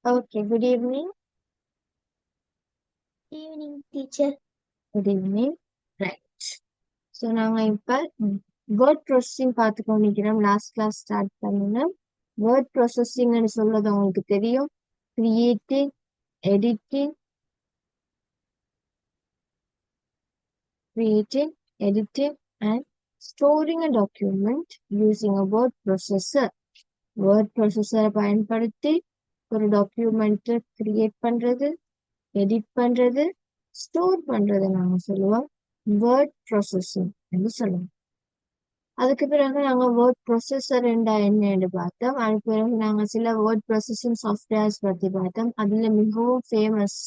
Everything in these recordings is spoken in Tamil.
Okay, good evening. Evening, teacher. Good evening. Right. So நாங்கள் இப்போ வேர்ட் ப்ராசஸிங் பார்த்துக்கொண்டிருக்கிறோம். லாஸ்ட் கிளாஸ் ஸ்டார்ட் பண்ணினோம். வேர்ட் ப்ராசஸிங்னு சொல்றது உங்களுக்கு தெரியும். Creating, editing, editing and storing a document using a word processor. Word ப்ராசஸரை பயன்படுத்தி ஒரு டாக்குமெண்ட்டை கிரியேட் பண்ணுறது, எடிட் பண்ணுறது, ஸ்டோர் பண்ணுறதை நாங்கள் சொல்லுவோம் வேர்ட் ப்ராசஸிங் என்று சொல்லுவோம். அதுக்கு பிறகு நாங்க வேர்ட் ப்ரொசஸர் என்னன்னு பார்த்தோம். அதுக்கு பிறகு நாங்க சில வேர்ட் ப்ராசஸிங் சாஃப்ட்வேர்ஸ் பத்தி பார்த்தோம். அதுல மிகவும் ஃபேமஸ்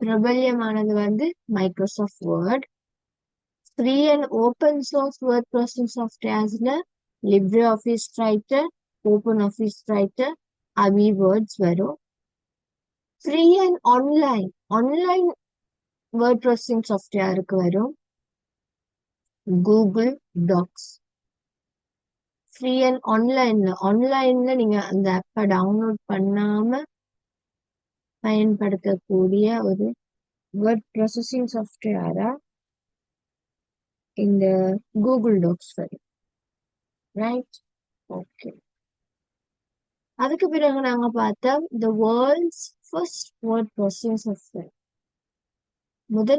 பிரபல்யமானது வந்து Microsoft Word. Free and open source word processing சாஃப்ட்வேர்ஸ்ல LibreOffice writer, open office writer, Abi words வரும். Free and online word processing சாஃப்ட்வேருக்கு வரும் கூகுள் டாக்ஸ். ஃப்ரீ அண்ட் ஆன்லைன்ல நீங்க அந்த ஆப்பை டவுன்லோட் பண்ணாம பயன்படுத்தக்கூடிய ஒரு வேர்ட் ப்ராசஸிங் சாஃப்ட்வேரா இந்த கூகுள் டாக்ஸ் வரும். Right, okay. அதுக்கு பிறகு நாங்க பார்த்தோம் the world's first word processing software.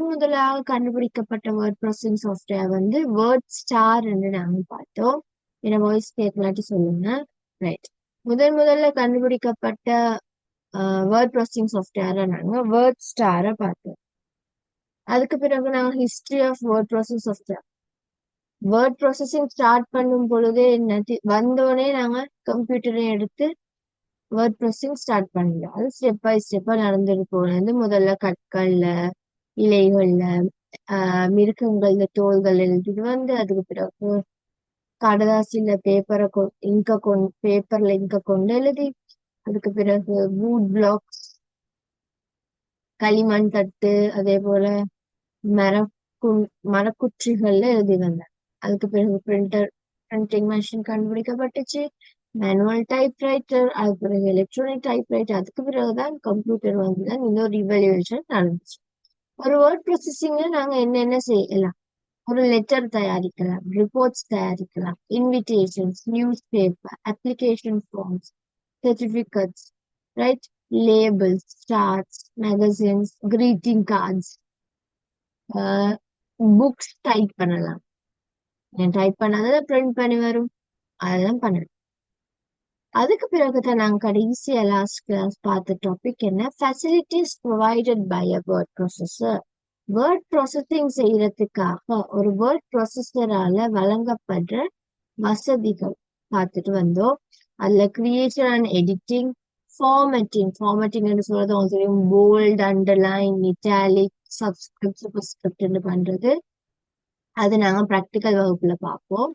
முதலாக கண்டுபிடிக்கப்பட்ட வேர்ட் ப்ராசஸிங் சாஃப்ட்வேர் வந்து வேர்ட் ஸ்டார் என்று நாங்க பார்த்தோம். என்ன வாய்ஸ் கேட்கலாட்டி சொல்லுங்க. ரைட், முதல்ல கண்டுபிடிக்கப்பட்ட வேர்ட் ப்ராசஸிங் சாஃப்ட்வேரை நாங்க வேர்ட் ஸ்டாரை பார்த்தோம். அதுக்கு பிறகு நாங்க history of word processing software. Word processing start பண்ணும் பொழுதே வந்தோடனே நாங்க கம்ப்யூட்டரை எடுத்து வேர்ட் ப்ராசஸிங் ஸ்டார்ட் பண்ணல. அது ஸ்டெப் பை ஸ்டெப்பா நடந்துட்டு போனது. முதல்ல கற்கள்ல, இலைகள்ல, மிருகங்கள்ல தோள்கள் எழுதிட்டு வந்து அதுக்கு பிறகு கடதாசில பேப்பர்ல இங்க கொண்டு எழுதி அதுக்கு பிறகு வூட் பிளாக்ஸ், களிமண் தட்டு, அதே போல மரக்குற்றிகள்ல எழுதி வந்தேன். அதுக்கு பிறகு பிரிண்டிங் மெஷின் கண்டுபிடிக்கப்பட்டுச்சு. மேனுவல் டைப்ரைட்டர், அதுக்கு பிறகு எலக்ட்ரானிக் டைப்ரைட்டர், அதுக்கு பிறகுதான் கம்ப்யூட்டர் வந்துதான் இன்னொரு ரிவல்யூஷன் நடந்துச்சு. ஒரு வேர்ட் ப்ராசஸிங்ல நாங்க என்னென்ன செய்யலாம்? ஒரு லெட்டர் தயாரிக்கலாம், ரிப்போர்ட்ஸ் தயாரிக்கலாம், invitations, newspaper, application forms, certificates, right? Labels, charts, magazines, greeting cards, books type பண்ணலாம். டைப் பண்ணாதான் பிரிண்ட் பண்ணி வரும். அதெல்லாம் பண்ணலாம். அதுக்கு பிறகுதான் நாங்க கடைசியா லாஸ்ட் கிளாஸ் பார்த்த டாபிக் என்ன, facilities provided by a word processor. Word processing செய்யறதுக்காக ஒரு வேர்ட் ப்ராசஸரால வழங்கப்படுற வசதிகள் பார்த்துட்டு வந்தோம். அதுல கிரியேஷன் அண்ட் எடிட்டிங், ஃபார்மேட்டிங் சொல்றது உங்களுக்கு தெரியும். Bold, underline, italic, subscript, superscript பண்றது. அது நாங்க ப்ராக்டிக்கல் வகுப்புல பார்ப்போம்.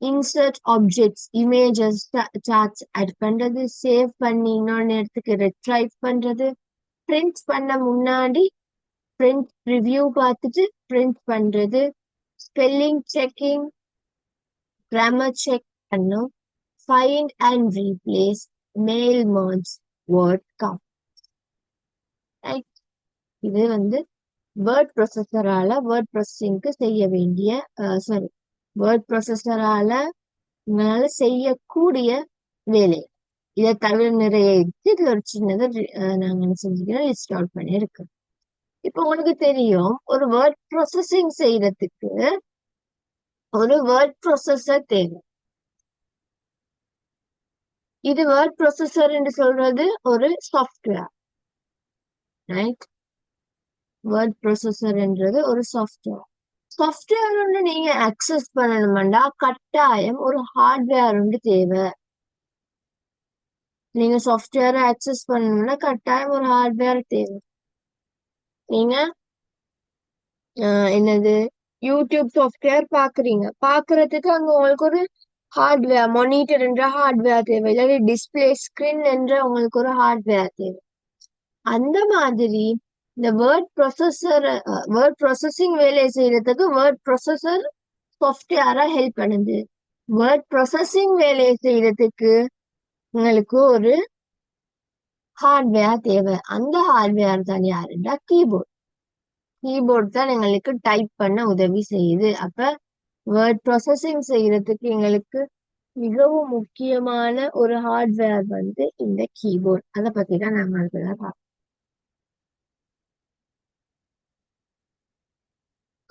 Insert objects, images, charts add பண்றது, சேவ் பண்ணி இன்னொரு நேரத்துக்கு ரெட்ரைவ் பண்றது, பிரிண்ட் பண்ண முன்னாடி பிரிண்ட் ரிவ்யூ பார்த்துட்டு பிரிண்ட் பண்றது, ஸ்பெல்லிங் செக்கிங், கிராமர் செக் பண்ணும், find and replace, mail merge, word count. இது வந்து வேர்ட் ப்ரொசஸரால வேர்ட் ப்ராசஸிங்க்கு செய்ய வேண்டிய சாரி வேர்ட் ப்ரொசஸரால உங்களால செய்யக்கூடிய வேலை. இதை தவிர நிறைய இருக்கு. இதுல ஒரு சின்னதை நாங்க என்ன செஞ்சுக்கிறோம், லிஸ்ட் அவுட் பண்ணியிருக்கோம். இப்போ உங்களுக்கு தெரியும், ஒரு வேர்ட் ப்ராசஸிங் செய்யறதுக்கு ஒரு வேர்ட் ப்ராசஸர் தேவை. இது வேர்ட் ப்ராசஸர் என்று சொல்றது ஒரு சாஃப்ட்வேர், ரைட்? வேர்ட் ப்ராசஸர் என்றது ஒரு சாஃப்ட்வேர். சாஃப்ட்வேர் ஒன்று நீங்க அக்சஸ் பண்ணணும்டா கட்டாயம் ஒரு ஹார்ட்வேர் ஒன்று தேவை. நீங்க சாஃப்ட்வேரை அக்சஸ் பண்ணணும்னா கட்டாயம் ஒரு ஹார்ட்வேர் தேவை. நீங்க என்னது யூடியூப் சாஃப்ட்வேர் பாக்குறீங்க, பாக்குறதுக்கு அங்க உங்களுக்கு ஒரு ஹார்ட்வேர், மானிட்டர் என்ற ஹார்ட்வேர் தேவை, இல்லாட்டி டிஸ்பிளே ஸ்கிரீன் என்ற உங்களுக்கு ஒரு ஹார்ட்வேர் தேவை. அந்த மாதிரி இந்த வேர்ட் ப்ராசஸிங் வேலையை செய்யறதுக்கு வேர்ட் ப்ராசஸர் சாஃப்ட்வேரா ஹெல்ப் பண்ணுது. வேர்ட் ப்ராசஸிங் வேலையை செய்யறதுக்கு உங்களுக்கு ஒரு ஹார்ட்வேர் தேவை. அந்த ஹார்ட்வேர் தான் யாருன்னா கீபோர்ட். கீபோர்ட் தான் எங்களுக்கு டைப் பண்ண உதவி செய்யுது. அப்ப வேர்ட் ப்ராசஸிங் செய்யறதுக்கு எங்களுக்கு மிகவும் முக்கியமான ஒரு ஹார்ட்வேர் வந்து இந்த கீபோர்ட். அதை பத்தி தான் நாங்க அடுத்ததா பார்ப்போம்.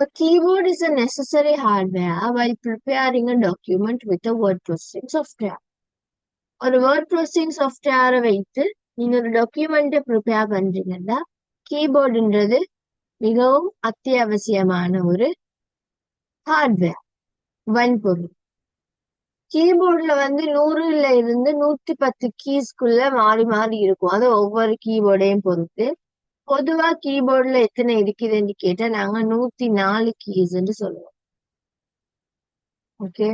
A keyboard is a necessary hardware while preparing a document with a word processing software. ஒரு வேர்ட் ப்ராசஸிங் சாஃப்ட்வேரை வைத்து நீங்க ஒரு டாக்குமெண்ட்டை ப்ரிப்பேர் பண்றீங்கன்னா கீபோர்டுன்றது மிகவும் அத்தியாவசியமான ஒரு ஹார்ட்வேர், வன்பொருள். கீபோர்ட்ல வந்து 100ல இருந்து 110 கீஸ்க்குள்ள மாறி மாறி இருக்கும். அது ஒவ்வொரு கீபோர்டையும் பொறுத்து. பொதுவா கீபோர்ட்ல எத்தனை இருக்குதுன்னு கேட்டா நாங்க 104 கீஸ்ன்னு சொல்லுவோம். ஓகே,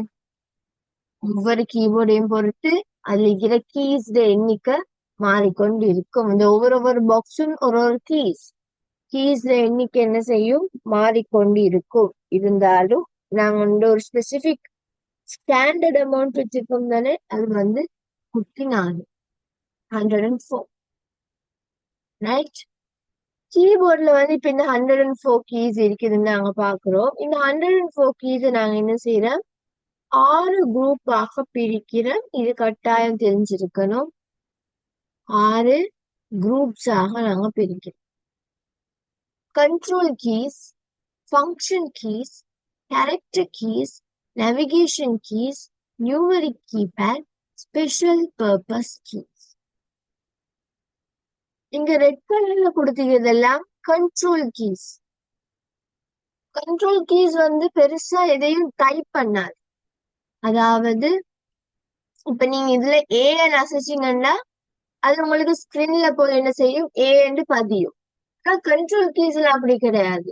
ஒவ்வொரு கீபோர்டையும் பொறுத்து அதுல இருக்கிற கீஸ் எண்ணிக்கை மாறிக்கொண்டு இருக்கும். இந்த ஒவ்வொரு பாக்ஸும் ஒரு கீஸ் எண்ணிக்கை என்ன செய்யும், மாறிக்கொண்டு இருக்கும். இருந்தாலும் நாங்க வந்து ஒரு ஸ்பெசிபிக் ஸ்டாண்டர்ட் அமௌண்ட் வச்சிருக்கோம் தானே, அது வந்து 54, 104, ரைட்? கீபோர்ட்ல வந்து இப்ப இந்த 104 கீஸ் இருக்குதுன்னு நாங்க பாக்குறோம். இந்த 104 கீஸ் நாங்க என்ன செய்யறோம், 6 குரூப்பாக பிரிக்கிறோம். இது கட்டாயம் தெரிஞ்சிருக்கணும். 6 குரூப்ஸாக நாங்க பிரிக்கிறோம். Control keys, function keys, character keys, navigation keys, numeric keypad, special purpose keys. இங்க ரெட் கலர்ல கொடுத்துக்கிறதெல்லாம் கண்ட்ரோல் கீஸ். கண்ட்ரோல் கீஸ் வந்து பெருசா எதையும் டைப் பண்ணாது. அதாவது இப்ப நீங்க இதுல ஏன்னு அசைச்சிங்கன்னா அது உங்களுக்கு ஸ்கிரீன்ல போய் என்ன செய்யும், ஏன்னு பதியும். ஆனா கண்ட்ரோல் கீஸ்ல அப்படி கிடையாது.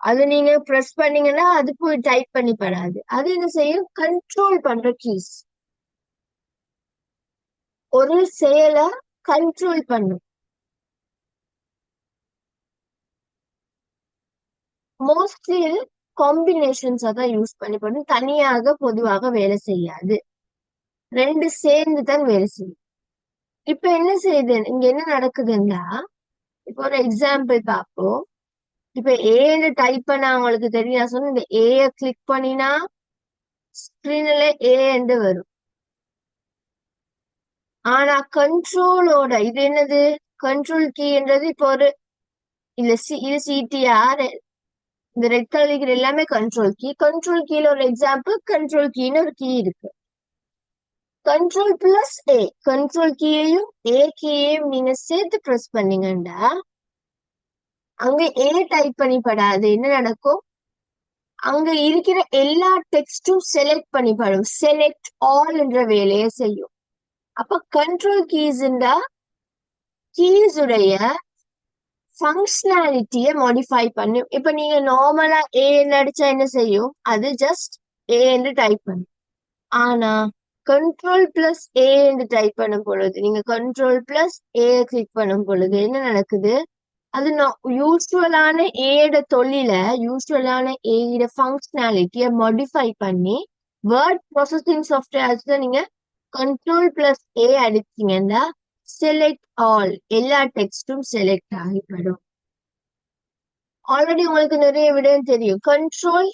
அது நீங்க பிரஸ் பண்ணீங்கன்னா அது போய் டைப் பண்ணி படாது. அது என்ன செய்யும், கண்ட்ரோல் பண்ற கீஸ். ஒரு செயலை கண்ட்ரோல் பண்ணும். மோஸ்ட்லி காம்பினேஷன்ஸ் தான் யூஸ் பண்ணி பண்ணும். தனியாக பொதுவாக வேலை செய்யாது. ரெண்டு சேர்ந்து தான் வேலை செய்யும். இப்ப என்ன செய்யுது, இங்க என்ன நடக்குதுன்னா, இப்போ ஒரு எக்ஸாம்பிள் பார்ப்போம். இப்ப ஏன்னு டைப் பண்ண அவங்களுக்கு தெரியும். நான் சொன்ன இந்த ஏ கிளிக் பண்ணினா ஸ்கிரீன்ல ஏ என்று வரும். ஆனா கண்ட்ரோலோட இது என்னது, கண்ட்ரோல் கீன்றது இப்போ ஒரு இது சிடிஆர், இந்த ரெட் கலர் எல்லாமே கண்ட்ரோல் கீ. கண்ட்ரோல் கீல ஒரு எக்ஸாம்பிள் கண்ட்ரோல் கீன்னு ஒரு கீ இருக்கு. கண்ட்ரோல் பிளஸ் ஏ, கண்ட்ரோல் கீயையும் ஏ கீயையும் நீங்க சேர்த்து பிரஸ் பண்ணீங்கன்னா அங்க ஏ டைப் பண்ணி படாது. என்ன நடக்கும், அங்க இருக்கிற எல்லா டெக்ஸ்டும் செலக்ட் பண்ணிப்படும். செலக்ட் ஆல் என்ற வேலையை செய்யும். அப்ப கண்ட்ரோல் கீஸ் உடைய ஃபங்க்ஷனாலிட்டிய மாடிஃபை பண்ணும். இப்ப நீங்க நார்மலா ஏ அடிச்சா என்ன செய்யும், அது ஜஸ்ட் ஏ என்று டைப் பண்ணும். ஆனா கண்ட்ரோல் பிளஸ் ஏ என்று டைப் பண்ணும் பொழுது, நீங்க கண்ட்ரோல் பிளஸ் ஏ கிளிக் பண்ணும் பொழுது என்ன நடக்குது, அது யூஸ்வலான ஏட தொழில, யூஸ்வலான ஏட ஃபங்க்ஷனாலிட்டிய மாடிஃபை பண்ணி வேர்ட் ப்ராசஸிங் சாஃப்ட்வேர்ஸ்ல நீங்க கண்ட்ரோல் பிளஸ் ஏ அடிச்சீங்கன்னா செலக்ட் ஆல், எல்லா டெக்ஸ்டும் செலக்ட் ஆகிப்படும். ஆல்ரெடி உங்களுக்கு நிறைய விடயம் தெரியும். கண்ட்ரோல்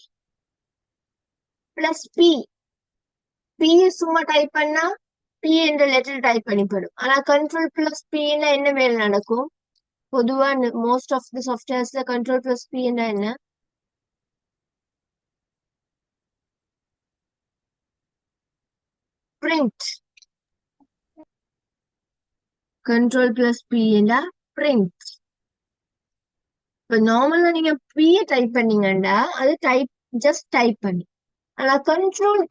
பிளஸ் பி, பி சும்மா டைப் பண்ணா பி என்ற லெட்டர் டைப் பண்ணிப்படும். ஆனா கண்ட்ரோல் பிளஸ் பின்னா என்ன வேலை நடக்கும், பொதுவா மோஸ்ட் ஆஃப் தி சாஃப்ட்வேர்ஸ்ல கண்ட்ரோல் பிளஸ் பி என்ன, print. Control plus P print. இப்ப நார்மலா நீங்க பி டைப் பண்ணீங்கன்னா அது ஜஸ்ட் டைப் பண்ணி. ஆனா கண்ட்ரோல்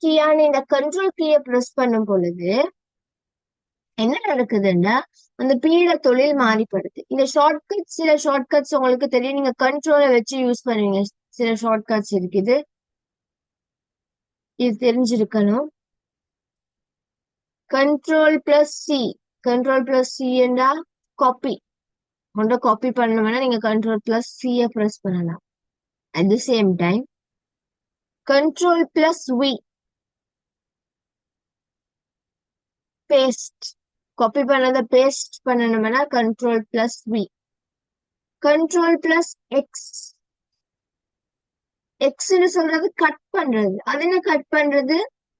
கீயான இந்த கண்ட்ரோல் கீயை பிரஸ் பண்ணும் பொழுது என்ன நடக்குதுன்னா அந்த பீட தொழில் மாறிப்படுது. இந்த ஷார்ட்கட், சில ஷார்ட்கட்ஸ் உங்களுக்கு தெரியும், நீங்க கண்ட்ரோலை வச்சு யூஸ் பண்ணுவீங்க. சில ஷார்ட்கட்ஸ் இருக்குது, இது தெரிஞ்சிருக்கணும். Control plus C, control plus C என்றா காப்பி. கொண்ட காப்பி பண்ணணும்னா நீங்க கண்ட்ரோல் பிளஸ் சியை பிரஸ் பண்ணலாம். At the same time control plus V, paste. Copy பண்ணதை பேஸ்ட் பண்ணணும்னா control plus V. Control plus X. எக்ஸ்ன்னு சொல்றது கட் பண்றது. அது என்ன கட் பண்றது?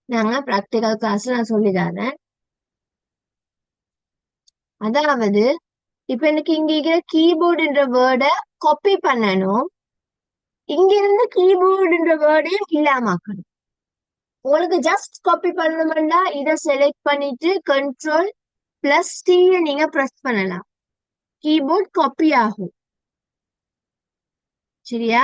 நாங்க பிராக்டிகல் கிளாஸ்ல நான் சொல்லி தரேன். அதாவது இப்ப எனக்கு இங்க இருக்கிற கீபோர்டுன்ற வேர்டை காப்பி பண்ணணும். இங்க இருந்து கீபோர்டுன்ற வேர்டையும் இல்லாமக்கணும். உங்களுக்கு ஜஸ்ட் காப்பி பண்ணணும்னா இதை செலக்ட் பண்ணிட்டு கண்ட்ரோல் பிளஸ் டி நீங்க பிரஸ் பண்ணலாம். கீபோர்ட் காப்பி ஆகும். சரியா?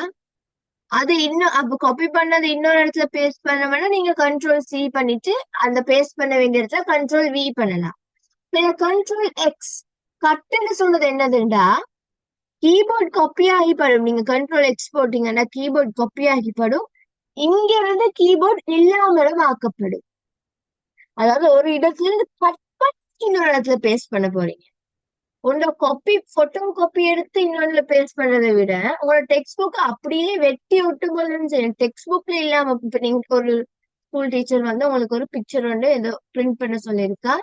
அது இன்னும் அப்ப காப்பி பண்ணது இன்னொரு இடத்துல பேஸ்ட் பண்ணணும்னா நீங்க கண்ட்ரோல் சி பண்ணிட்டு அந்த பேஸ்ட் பண்ண வேண்டிய இடத்துல கண்ட்ரோல் வி பண்ணலாம். கண்ட்ரோல் எக்ஸ் கட்டுன்னு சொல்றது என்னதுண்டா கீபோர்ட் காப்பி ஆகிப்படும். நீங்க கண்ட்ரோல் எக்ஸ் போட்டீங்கன்னா கீபோர்ட் காப்பி ஆகிப்படும். இங்க இருந்து கீபோர்ட் இல்லாமலும் ஆக்கப்படும். அதாவது ஒரு இடத்துல இருந்து கட் பண்ணி இன்னொரு இடத்துல பேஸ்ட் பண்ண போறீங்க. உங்களோட காப்பி போட்டோ காப்பி எடுத்து இன்னொன்னு பேஸ்ட் பண்றதை விட உங்களோட டெக்ஸ்ட் புக் அப்படியே வெட்டி ஒட்டு போதுன்னு செய்யும். டெக்ஸ்ட் புக்ல இல்லாம இப்ப நீங்க ஒரு ஸ்கூல் டீச்சர் வந்து உங்களுக்கு ஒரு பிக்சர் வந்து ஏதோ பிரிண்ட் பண்ண சொல்லியிருக்கா.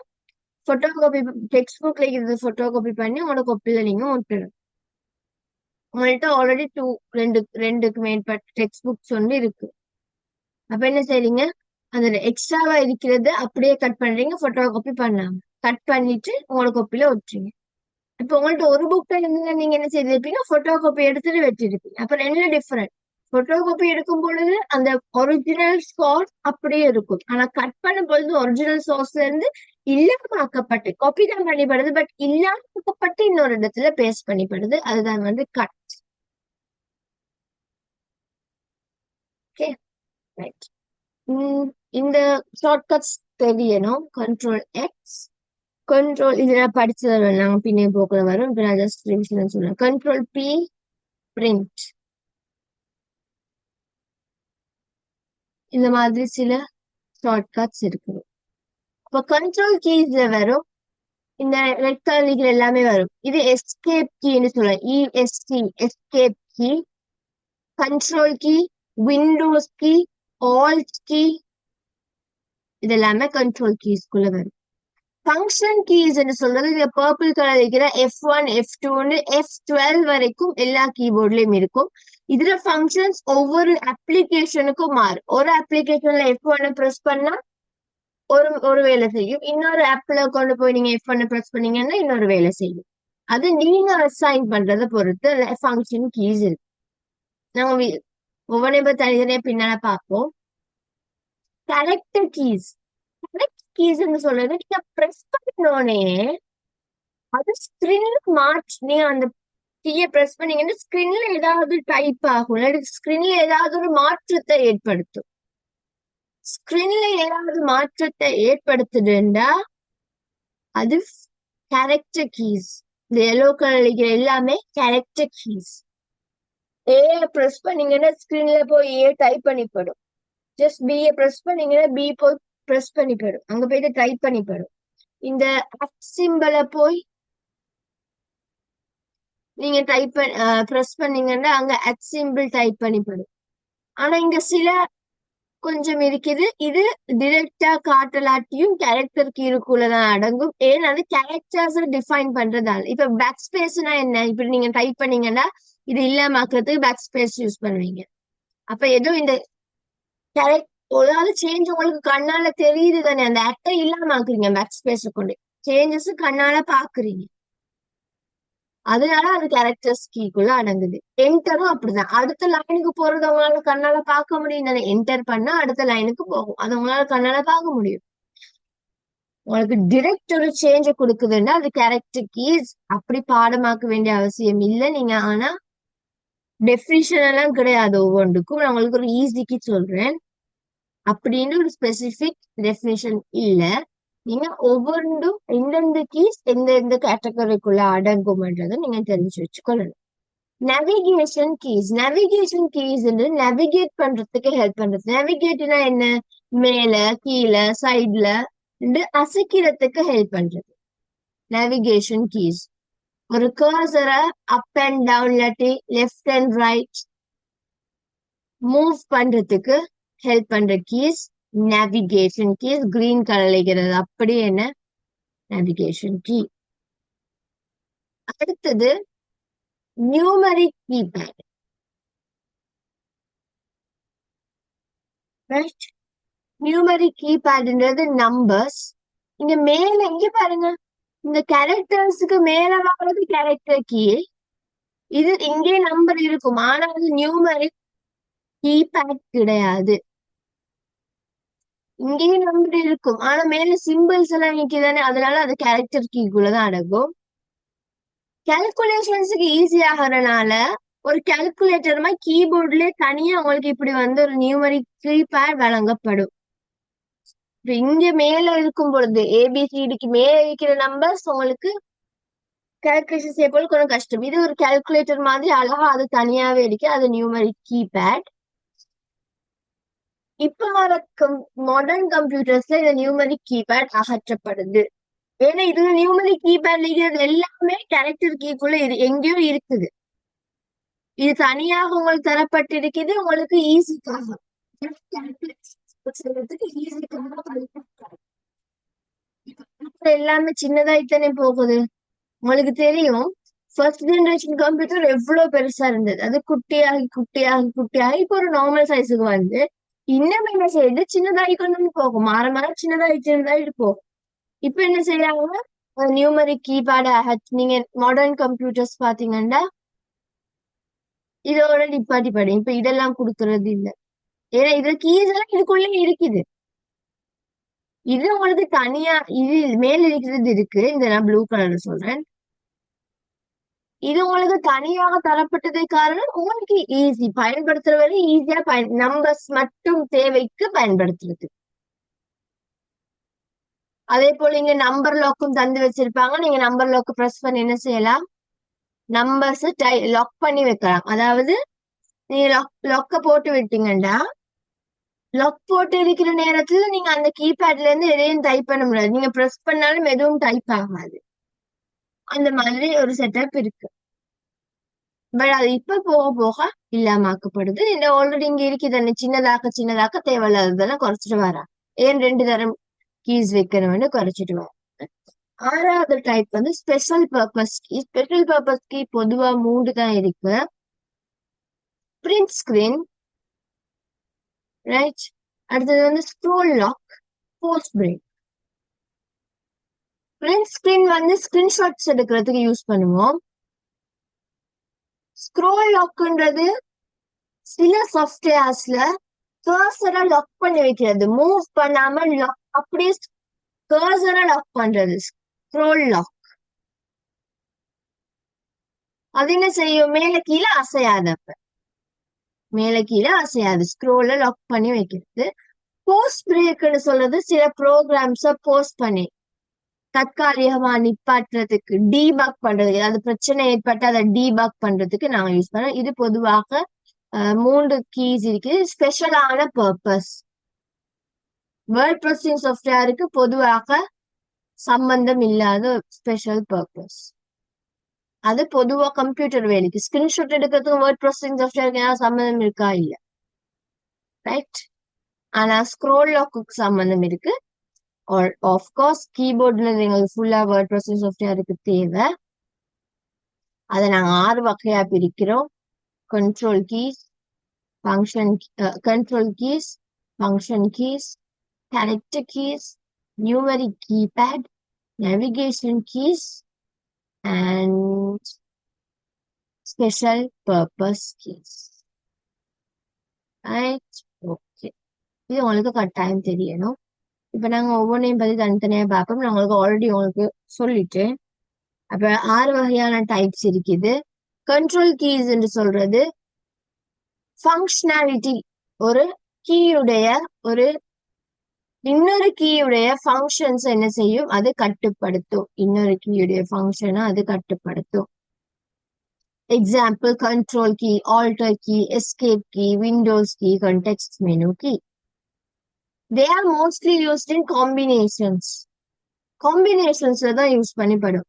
போட்டோ காப்பி டெக்ஸ்ட் புக்ல இருக்கிறது போட்டோ காப்பி பண்ணி உங்களோட காப்பில நீங்க ஒட்டணும். உங்கள்கிட்ட ஆல்ரெடி ரெண்டுக்கு மேற்பட்ட டெக்ஸ்ட் புக்ஸ் வந்து இருக்கு. அப்ப என்ன செய்றீங்க? அந்த எக்ஸ்ட்ராவா இருக்கிறது அப்படியே கட் பண்றீங்க. போட்டோ காப்பி பண்ணாம கட் பண்ணிட்டு உங்களோட காப்பில ஒட்டுறீங்க. இப்ப உங்கள்ட்ட ஒரு புக்ல இருந்து நீங்க என்ன செய்திருப்பீங்க? போட்டோ காப்பி எடுத்துட்டு வச்சிருப்பீங்க. அப்ப ரெண்டு டிஃபரெண்ட். போட்டோ காப்பி எடுக்கும் பொழுது அந்த ஒரிஜினல் சோர்ஸ் அப்படியே இருக்கும். ஆனா கட் பண்ணும் பொழுது ஒரிஜினல் சோர்ஸ்ல இருந்து இல்லாமக்கப்பட்டு காப்பி தான் பண்ணிப்படுது. பட் இல்லாமக்கப்பட்டு இன்னொரு இடத்துல பேஸ்ட் பண்ணிப்படுது. அதுதான் வந்து கட். Okay, right. இந்த ஷார்ட்கட்ஸ் தெரியணும். கண்ட்ரோல் எக்ஸ், கண்ட்ரோல் இது நான் படிச்சது நாங்க பின்னே போக்குல வரும். இப்ப நான் ஜஸ்ட் ரிவிஷன் சொல்றேன். Control p print. இந்த மாதிரி சில ஷார்ட்கட்ஸ் இருக்குது. இப்ப கண்ட்ரோல் கீஸ்ல வரும். இந்த ரெட் கலர் எல்லாமே வரும். இது எஸ்கேப் கீன்னு சொல்லுவேன். EST escape key, control key, Windows key, alt key, இது எல்லாமே கண்ட்ரோல் கீஸ்குள்ள வரும். ஃபங்க்ஷன் கீஸ் சொல்றது இந்த பர்பிள் கலர் இருக்கிற F1 F2 F12 வரைக்கும் எல்லா கீபோர்ட்லயும் இருக்கும். இதுல ஃபங்க்ஷன்ஸ் ஒவ்வொரு அப்ளிகேஷனுக்கும் மாறும். ஒரு அப்ளிகேஷன்ல F1 பிரஸ் பண்ணா ஒரு வேலை செய்யும். இன்னொரு ஆப்ல கொண்டு போய் நீங்க F1 பிரஸ் பண்ணீங்கன்னா இன்னொரு வேலை செய்யும். அது நீங்க அசைன் பண்றதை பொறுத்து ஃபங்க்ஷன் கீஸ் இருக்கு. நாங்க ஒவ்வொன்றையும் தனித்தனியா பின்னால பார்ப்போம். Character keys. கீஸ்ன்னு சொல்றது நீங்க பிரஸ் பண்ணோடனே அது ஸ்கிரீன்ல நீங்க அந்த கீயை பிரஸ் பண்ணீங்கன்னா ஸ்கிரீன்ல ஏதாவது டைப் ஆகும், இல்லாட்டி ஸ்கிரீன்ல ஏதாவது ஒரு மாற்றத்தை ஏற்படுத்தும். ஸ்கிரீன்ல ஏதாவது மாற்றத்தை ஏற்படுத்துதுன்னா அது கேரக்டர் கீஸ். இந்த எல்லோ கலர் எல்லாமே கேரக்டர் கீஸ். ஏ பிரஸ் பண்ணீங்கன்னா ஸ்கிரீன்ல போய் ஏ டைப் பண்ணிப்படும். ஜஸ்ட் பி பிரஸ் பண்ணீங்கன்னா பி போய் பிரஸ் பண்ணிப்படும். அங்க போயிட்டு டைப் பண்ணிப்படும். இந்த சிம்பிளை போய் நீங்க டைப் பிரஸ் பண்ணீங்கன்னா அங்க சிம்பிள் டைப் பண்ணிப்படும். ஆனா இங்க சில கொஞ்சம் இருக்குது. இது டிரெக்டா காட்டலாட்டியும் கேரக்டர் கீழுக்குள்ளதான் அடங்கும். ஏன்னா அது கேரக்டர்ஸ் டிஃபைன் பண்றதால. இப்ப பேக் ஸ்பேஸ்னா என்ன? இப்படி நீங்க டைப் பண்ணீங்கன்னா இது இல்லாமக்கிறதுக்கு பேக் ஸ்பேஸ் யூஸ் பண்ணுவீங்க. அப்ப எதுவும் இந்த கேரக்டர் ஒரு சேஞ்ச் உங்களுக்கு கண்ணால தெரியுது தானே, அந்த ஆக்டை இல்லாமக்குறீங்க. பேக் ஸ்பேஸ் கொண்டு சேஞ்சஸ் கண்ணால பாக்குறீங்க. அதனால அது கேரக்டர்ஸ் கீக்குள்ள அடங்குது. என்டரும் அப்படிதான். அடுத்த லைனுக்கு போறது உங்களால கண்ணால பார்க்க முடியும் தானே. என்டர் பண்ணா அடுத்த லைனுக்கு போகும். அது உங்களால கண்ணால பார்க்க முடியும். உங்களுக்கு டிரெக்ட் ஒரு சேஞ்ச கொடுக்குதுன்னா அது கேரக்டர் கீஸ். அப்படி பாடமாக்க வேண்டிய அவசியம் இல்லை நீங்க. ஆனா டெஃபினிஷன் எல்லாம் கிடையாது ஒவ்வொன்றுக்கும். நான் உங்களுக்கு ஒரு ஈஸிக்கு சொல்றேன். அப்படின்னு ஒரு ஸ்பெசிபிக் டெஃபினிஷன் இல்ல. நீங்க ஒவ்வொன்றும் எந்தெந்த கீஸ் எந்தெந்த கேட்டகரிக்குள்ள அடங்கும்ன்றதை நீங்க தெரிஞ்சு வச்சுக்கொள்ளணும். Navigation keys. Navigation keys navigate பண்றதுக்கு ஹெல்ப் பண்றது. நேவிகேட்னா என்ன? மேல கீழே சைட்ல அசைக்கிறதுக்கு ஹெல்ப் பண்றது நேவிகேஷன் கீஸ். ஒரு கர்சரை அப் அண்ட் டவுன் இல்லாட்டி லெஃப்ட் அண்ட் ரைட் மூவ் பண்றதுக்கு ஹெல்ப் பண்ற keys navigation keys. Green colour இருக்கிறது அப்படி என்ன நேவிகேஷன் கீ. அடுத்தது நியூமரிக் கீபேட். ரைட், நியூமரிக் கீபேட்ன்றது நம்பர்ஸ். இங்க மேல இங்க பாருங்க, இந்த கேரக்டர்ஸுக்கு மேல வர்றது கேரக்டர் கீ. இது இங்கே நம்பர் இருக்கும், ஆனா அது நியூமரிக் கீபேட் கிடையாது. இங்கேயும் நம்பர் இருக்கும், ஆனா மேல சிம்பிள்ஸ் எல்லாம் நிக்குதானே, அதனால அது கேரக்டர் கீக்குள்ளதான் அடங்கும். கால்குலேஷன்ஸுக்கு ஈஸி ஆகிறனால ஒரு கால்குலேட்டர் மாதிரி கீபோர்ட்லயே தனியா உங்களுக்கு இப்படி வந்து ஒரு நியூமரிக் கீபேட் வழங்கப்படும். இப்ப இங்க மேல இருக்கும் பொழுது ஏபிசிடிக்கு மேல இருக்கிற நம்பர்ஸ் உங்களுக்கு கால்குலேஷன் செய்ய போல கொஞ்சம் கஷ்டம். இது ஒரு கால்குலேட்டர் மாதிரி அழகா அது தனியாவே இருக்கு, அது நியூமரிக் கீபேட். இப்ப வர மாடர்ன் கம்ப்யூட்டர்ஸ்ல இந்த நியூமரிக் கீபேட் அகற்றப்படுது. ஏன்னா இதுல நியூமரிக் கீபேட்ல இருக்கிறது எல்லாமே கேரக்டர் கீக்குள்ள எங்கேயோ இருக்குது. இது தனியாக உங்களுக்கு தரப்பட்டிருக்குது, உங்களுக்கு ஈஸிக்காக எல்லாமே சின்னதாயித்தானே போகுது. உங்களுக்கு தெரியும், ஃபர்ஸ்ட் ஜெனரேஷன் கம்ப்யூட்டர் எவ்வளவு பெருசா இருந்தது, அது குட்டியாகி குட்டியாகி குட்டியாகி இப்போ ஒரு நார்மல் சைஸுக்கு வந்து இன்னும் என்ன செய்யுது, சின்னதாகி கொண்டு போகும், மாற மாற சின்னதாயிட்டு போகும். இப்ப என்ன செய்யறாங்க, நியூமரிக் கீபேட். நீங்க மாடர்ன் கம்ப்யூட்டர்ஸ் பாத்தீங்கன்னா இதோட நிப்பாட்டி படி இப்ப இதெல்லாம் கொடுக்கறது இல்ல. ஏன்னா இதுல கீஸ் எல்லாம் இதுக்குள்ள இருக்குது. இது உங்களுக்கு தனியா இது மேல இருக்கிறது இருக்கு, இந்த நான் ப்ளூ கலர்ல சொல்றேன். இது உங்களுக்கு தனியாக தரப்பட்டதை காரணம் உங்களுக்கு ஈஸி பயன்படுத்துற வரை ஈஸியா நம்பர்ஸ் மட்டும் தேவைக்கு பயன்படுத்துறது. அதே போல இங்க நம்பர் லாக்கும் தந்து வச்சிருப்பாங்க. நீங்க நம்பர் லாக் பிரஸ் பண்ணி என்ன செய்யலாம், நம்பர்ஸ் லாக் பண்ணி வைக்கலாம். அதாவது நீங்க லாக்க போட்டு விட்டீங்கன்னா, லாக் போட்டு இருக்கிற நேரத்துல நீங்க அந்த கீபேட்ல இருந்து எதையும் டைப் பண்ண முடியாது, நீங்க பிரஸ் பண்ணாலும் எதுவும் டைப் ஆகாது. அந்த மாதிரி ஒரு செட்டப் இருக்கு. பட் அது இப்ப போக போக இல்லாமக்கப்படுது. இந்த ஆல்ரெடி இங்க இருக்குது சின்னதாக்க தேவையில்லாததெல்லாம் குறைச்சிட்டு வரா. ஏன் 2 தரம் கீஸ் வைக்கணும்னு குறைச்சிட்டு வர. ஆறாவது டைப் வந்து special purpose key. Special purpose key பொதுவா 3 தான் இருக்கு. Print screen, right. அடுத்தது வந்து scroll lock, post break. Print screen வந்து ஸ்கிரீன்ஷாட்ஸ் எடுக்கிறதுக்கு யூஸ் பண்ணுவோம். ஸ்க்ரோல் லாக்ன்றது சில சாஃப்ட்வேர்ஸ்ல கர்சரை லாக் பண்ணி வைக்கிறது, மூவ் பண்ணாம லாக் அப்படியே கர்சரை லாக் பண்றது ஸ்க்ரோல் லாக். அது என்ன செய்யும், மேல கீழே அசையாதப்ப மேல கீழே அசையாது, ஸ்க்ரோல லாக் பண்ணி வைக்கிறது. போஸ்ட் பிரேக்னு சொல்றது சில ப்ரோக்ராம்ஸ போஸ்ட் பண்ணி தற்காலிகமா நிப்பாட்டுறதுக்கு, டீபக் பண்றதுக்கு, ஏதாவது பிரச்சனை ஏற்பட்டு அதை டீபக் பண்றதுக்கு நாங்க யூஸ் பண்றோம். இது பொதுவாக 3 கீஸ் இருக்கு. ஸ்பெஷலான பர்பஸ் வேர்ட் ப்ராசஸிங் சாஃப்ட்வேருக்கு பொதுவாக சம்பந்தம் இல்லாத ஸ்பெஷல் பர்பஸ். அது பொதுவா கம்ப்யூட்டர் வேலைக்கு ஸ்கிரீன்ஷாட் எடுக்கிறதுக்கு வேர்ட் ப்ராசஸிங் சாஃப்ட்வேருக்கு ஏதாவது சம்பந்தம் இருக்கா, இல்ல, ரைட். ஆனா ஸ்க்ரோல் லாக்குக்கு சம்பந்தம் இருக்கு. ஆஃப்கோர்ஸ் கீபோர்ட்ல எங்களுக்கு ஃபுல்லா வேர்ட் ப்ராசஸிங் சாஃப்ட்வேருக்கு தேவை. அதை நாங்க 6 வகையா பிரிக்கிறோம். Control keys, function control keys, function keys, character keys, numeric keypad, navigation keys, and special purpose keys. Right? Okay. இது உங்களுக்கு கட்டாயம் தெரியணும். இப்ப நாங்க ஒவ்வொன்றையும் பத்தி தனித்தனியா பார்ப்போம். நான் உங்களுக்கு ஆல்ரெடி உங்களுக்கு சொல்லிட்டேன். அப்ப 6 வகையான டைப்ஸ் இருக்குது. கண்ட்ரோல் கீஸ் என்று சொல்றது ஃபங்க்ஷனாலிட்டி, ஒரு கீயுடைய ஒரு இன்னொரு கீயுடைய ஃபங்க்ஷன்ஸ் என்ன செய்யும், அது கட்டுப்படுத்தும். இன்னொரு கீயுடைய ஃபங்க்ஷனை அது கட்டுப்படுத்தும். Example, control key, alter key, escape key, Windows key, context menu key. They are mostly used in காம்பினேஷன்ஸ்ல தான் யூஸ் பண்ணப்படும்.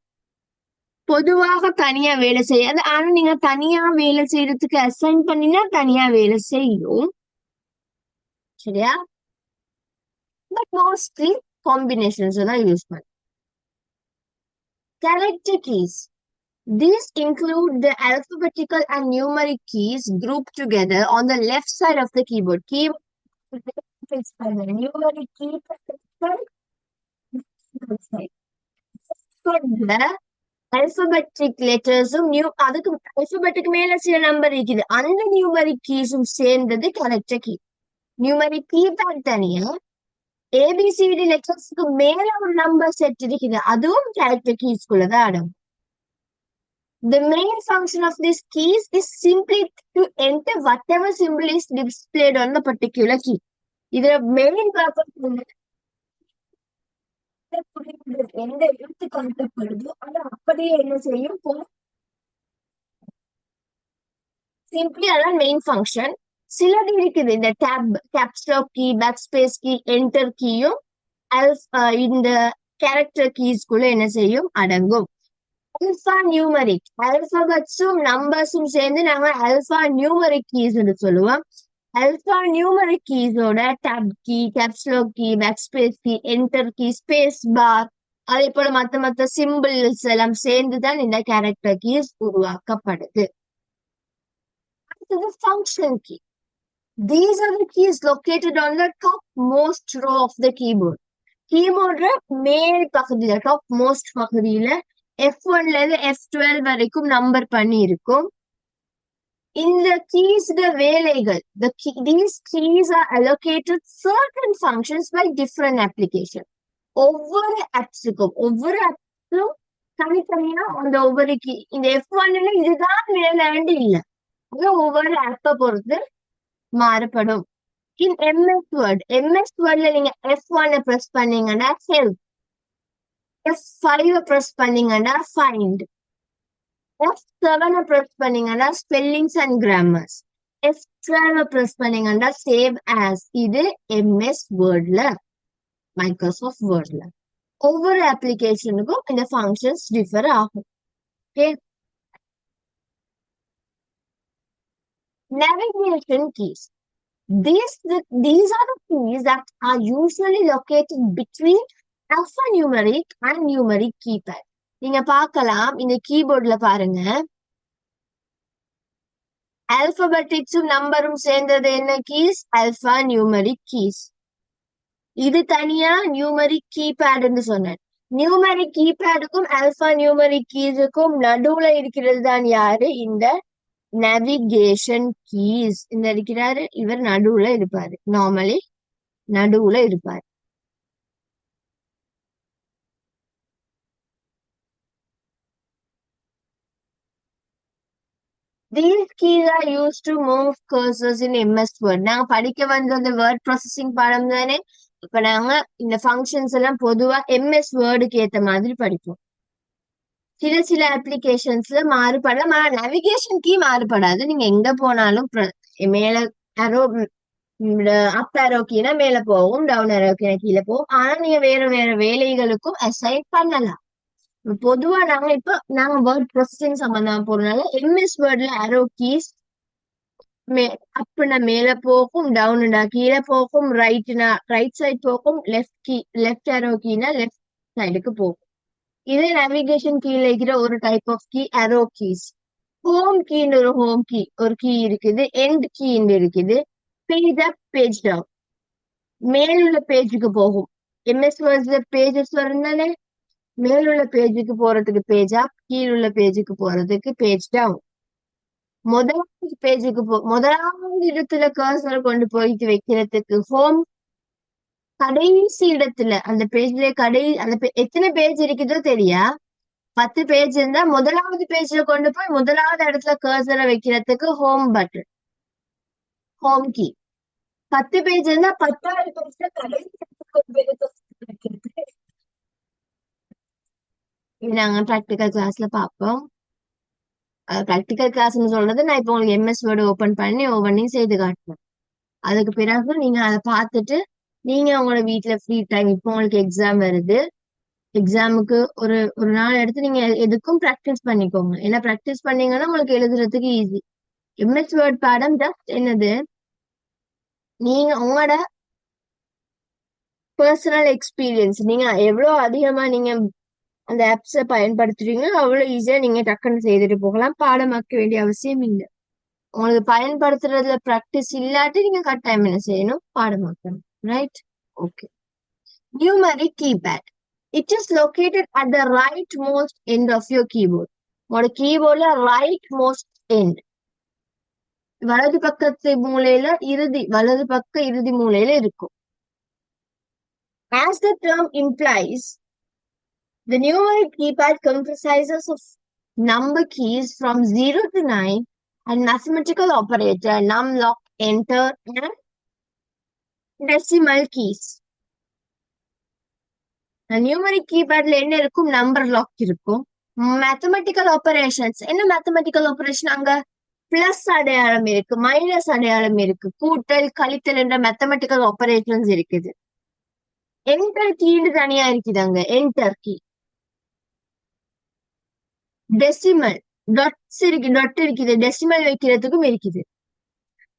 பொதுவாக தனியா வேலை செய்யாது, ஆனா நீங்க தனியா வேலை செய்யறதுக்கு அசைன் பண்ணினா தனியா வேலை செய்யும், சரியா? பட் மோஸ்ட்லி காம்பினேஷன்ஸ் தான் யூஸ் பண்ணும். Character keys. These include the alphabetical and numeric keys grouped together on the left side of the keyboard. Keyboard is by the numeric key side. இந்த alphabetic letters-உம் அதுக்கு alphabetic மேல சில நம்பர் இருக்குது. அந்த numeric keys-உம் சேர்ந்தது character key. numeric keypad தனியா ஏபிசிடி லெட்டர்ஸ்க்கு மேல ஒரு நம்பர் செட் இருக்குது. அதுவும் character keys குள்ளதான் அடங்கும். The main function of these keys is simply to enter whatever symbol is displayed on the particular key. இதுல main purpose எந்த எழுத்து காட்டப்படுதோ அது அப்படியே என்ன செய்யும் சிம்பிளி அதான் மெயின் ஃபங்க்ஷன். சிலது இருக்குது இந்த caps lock key, back space key, enter கீயும் இந்த கேரக்டர் கீஸ்குள்ள என்ன செய்யும் அடங்கும். அல்பா நியூமரிக் ஆல்பபெட்ஸும் நம்பர்ஸும் சேர்ந்து நாங்க அல்பா நியூமரிக் கீஸ் சொல்லுவோம். அல்பா நியூமரிக் கீஸோட tab key, caps lock key, back space key, enter key, space bar, அதே போல மத்த சிம்பிள்ஸ் எல்லாம் சேர்ந்துதான் இந்த கேரக்டர் கீஸ் உருவாக்கப்படுது. அடுத்தது function key. These are the keys located on the topmost row of the keyboard. கீபோர்ட்ல மேல் பகுதியில டாப் மோஸ்ட் பகுதியில F1ல இருந்து F12 வரைக்கும் நம்பர் பண்ணி இருக்கும். இந்த கீஸ்ட வேலைகள் these keys are allocated certain functions by different application. ஒவ்வொரு ஆப்ஸும் தனித்தனியா அந்த ஒவ்வொரு கீ இந்த F1ல இதுதான் வேலைன்னு இல்ல, அது ஒவ்வொரு ஆப்பை பொறுத்து மாறுபடும். In MS Wordல நீங்க F1 பிரஸ் பண்ணீங்கன்னா help, F5 பிரஸ் பண்ணீங்கன்னா find, F7 பிரஸ் பண்ணீங்கன்னா spellings and grammars, F12 press பண்ணீங்கன்னா save as. இது MS Wordல, மைக்ரோசாஃப்ட் வேர்ட்ல ஒவ்வொரு அப்ளிகேஷனுக்கும் இந்த ஃபங்க்ஷன்ஸ் டிஃபர் ஆகும். Okay, navigation keys. These are the keys that are usually located between alphanumeric and numeric keypad. நீங்க பார்க்கலாம் இந்த கீபோர்ட்ல பாருங்க, ஆல்பபெட்டிக்ஸும் நம்பரும் சேர்ந்தது என்ன கீஸ்? Alpha numeric keys. இது தனியா நியூமரிக் கீபேட்னு சொன்னேன். நியூமரிக் கீபேடுக்கும் ஆல்பா நியூமரிக் கீஸுக்கும் நடுவுல இருக்கிறது தான் யாரு? இந்த நேவிகேஷன் கீஸ். இந்த இருக்கிறாரு இவர் நடுவுல இருப்பாரு, நார்மலி நடுவுல இருப்பாரு. These keys are used to move cursors in MS Word. நாங்க படிக்க வந்த அந்த வேர்ட் ப்ராசஸிங் பாடம் தானே. இப்ப நாங்க இந்த ஃபங்க்ஷன்ஸ் எல்லாம் பொதுவா MS வேர்டுக்கு ஏத்த மாதிரி படிப்போம். சில அப்ளிகேஷன்ஸ்ல மாறுபடலாம், ஆனா நேவிகேஷன் கீ மாறுபடாது. நீங்க எங்க போனாலும் மேல அரோ அப் அரோ கீனா மேல போகும், டவுன் அரோ கீனா கீழே போகும். ஆனா நீங்க வேற வேலைகளுக்கும் அசைன் பண்ணலாம். பொதுவா நாங்க வேர்ட் ப்ராசஸிங் சம்பந்தமா போறதுனால MS வேர்ட்ல அரோ கீஸ் அப்னா மேல போகும், டவுன்டா கீழே போகும், ரைட் சைட் போகும், லெஃப்ட் அரோ கீனா லெஃப்ட் சைடுக்கு போகும். இது நேவிகேஷன் கீழே இருக்கிற ஒரு type of key, arrow keys. Home கீன்னு ஒரு கீ இருக்குது, எண்ட் கீன்னு இருக்குது. பேஜ் அப், பேஜ் டவுன், மேலுள்ள பேஜுக்கு போகும். MS வேர்ட்ஸ்ல பேஜஸ் வரும் தானே, மேலுள்ள பேஜுக்கு போறதுக்கு பேஜ் அப், கீழுள்ள பேஜுக்கு போறதுக்கு பேஜ் டவுன். முதலாவது இடத்துல கர்சரை கொண்டு போயிட்டு வைக்கிறதுக்கு ஹோம். கடைசி இடத்துல அந்த பேஜ்ல எத்தனை பேஜ் இருக்குதோ தெரியா, 10 பேஜ் இருந்தா முதலாவது பேஜ்ல கொண்டு போய் முதலாவது இடத்துல கர்சரை வைக்கிறதுக்கு home button, home key. 10 page இருந்தா 10வது பேஜ்ல கடைசி கொண்டு போய் வைக்கிறதுக்கு. நாங்க ப்ராக்டிக்கல் கிளாஸ்ல பார்ப்போம். ப்ராக்டிக்கல் கிளாஸ்ன்னு சொல்றது நான் இப்போ உங்களுக்கு MS வேர்டு ஓபன் பண்ணி ஒவ்வொன்றையும் செய்து காட்டுவேன். அதுக்கு பிறகு நீங்க அதை பார்த்துட்டு நீங்க உங்களோட வீட்டுல ஃப்ரீ டைம், இப்போ உங்களுக்கு எக்ஸாம் வருது, எக்ஸாமுக்கு ஒரு நாள் எடுத்து நீங்க எதுக்கும் ப்ராக்டிஸ் பண்ணிக்கோங்க. ஏன்னா ப்ராக்டிஸ் பண்ணீங்கன்னா உங்களுக்கு எழுதுறதுக்கு ஈஸி. MS வேர்ட் பாடம் ஜஸ்ட் என்னது, நீங்க உங்களோட பர்சனல் எக்ஸ்பீரியன்ஸ், நீங்க எவ்வளவு அதிகமா நீங்க அந்த ஆப்ஸை பயன்படுத்துறீங்க, அவ்வளவு ஈஸியா நீங்க டக்குன்னு செய்துட்டு போகலாம். பாடமாக்க வேண்டிய அவசியம் இல்லை. உங்களுக்கு பயன்படுத்துறதுல பிராக்டிஸ் இல்லாட்டி நீங்க கட்டாயம் என்ன செய்யணும், பாடமாக்கணும். Right? Okay. Numeric keypad. It is located at the right most end of your keyboard. உங்களோட கீபோர்ட்ல ரைட் மோஸ்ட் எண்ட், வலது பக்கத்து மூலையில வலது பக்க இறுதி மூலையில இருக்கும். As the term implies, the numeric keypad comprises of number keys from 0 to 9 and mathematical operator, num, lock, enter, and decimal keys. Numeric கீபேட்ல என்ன இருக்கும், நம்பர் லாக் இருக்கும். மேத்தமெட்டிக்கல் ஆபரேஷன்ஸ், என்ன மேத்தமெட்டிக்கல் ஆபரேஷன், அங்க பிளஸ் அடையாளம் இருக்கு, மைனஸ் அடையாளம் இருக்கு, கூட்டல் கழித்தல் என்ற மேத்தமெட்டிக்கல் ஆபரேஷன்ஸ் இருக்குது. என்டர் கீன்னு தனியா இருக்குது, அங்க என்டர் கீ. டெசிமல் டாட் இருக்குது, டெசிமல் வைக்கிறதுக்கும் இருக்குது.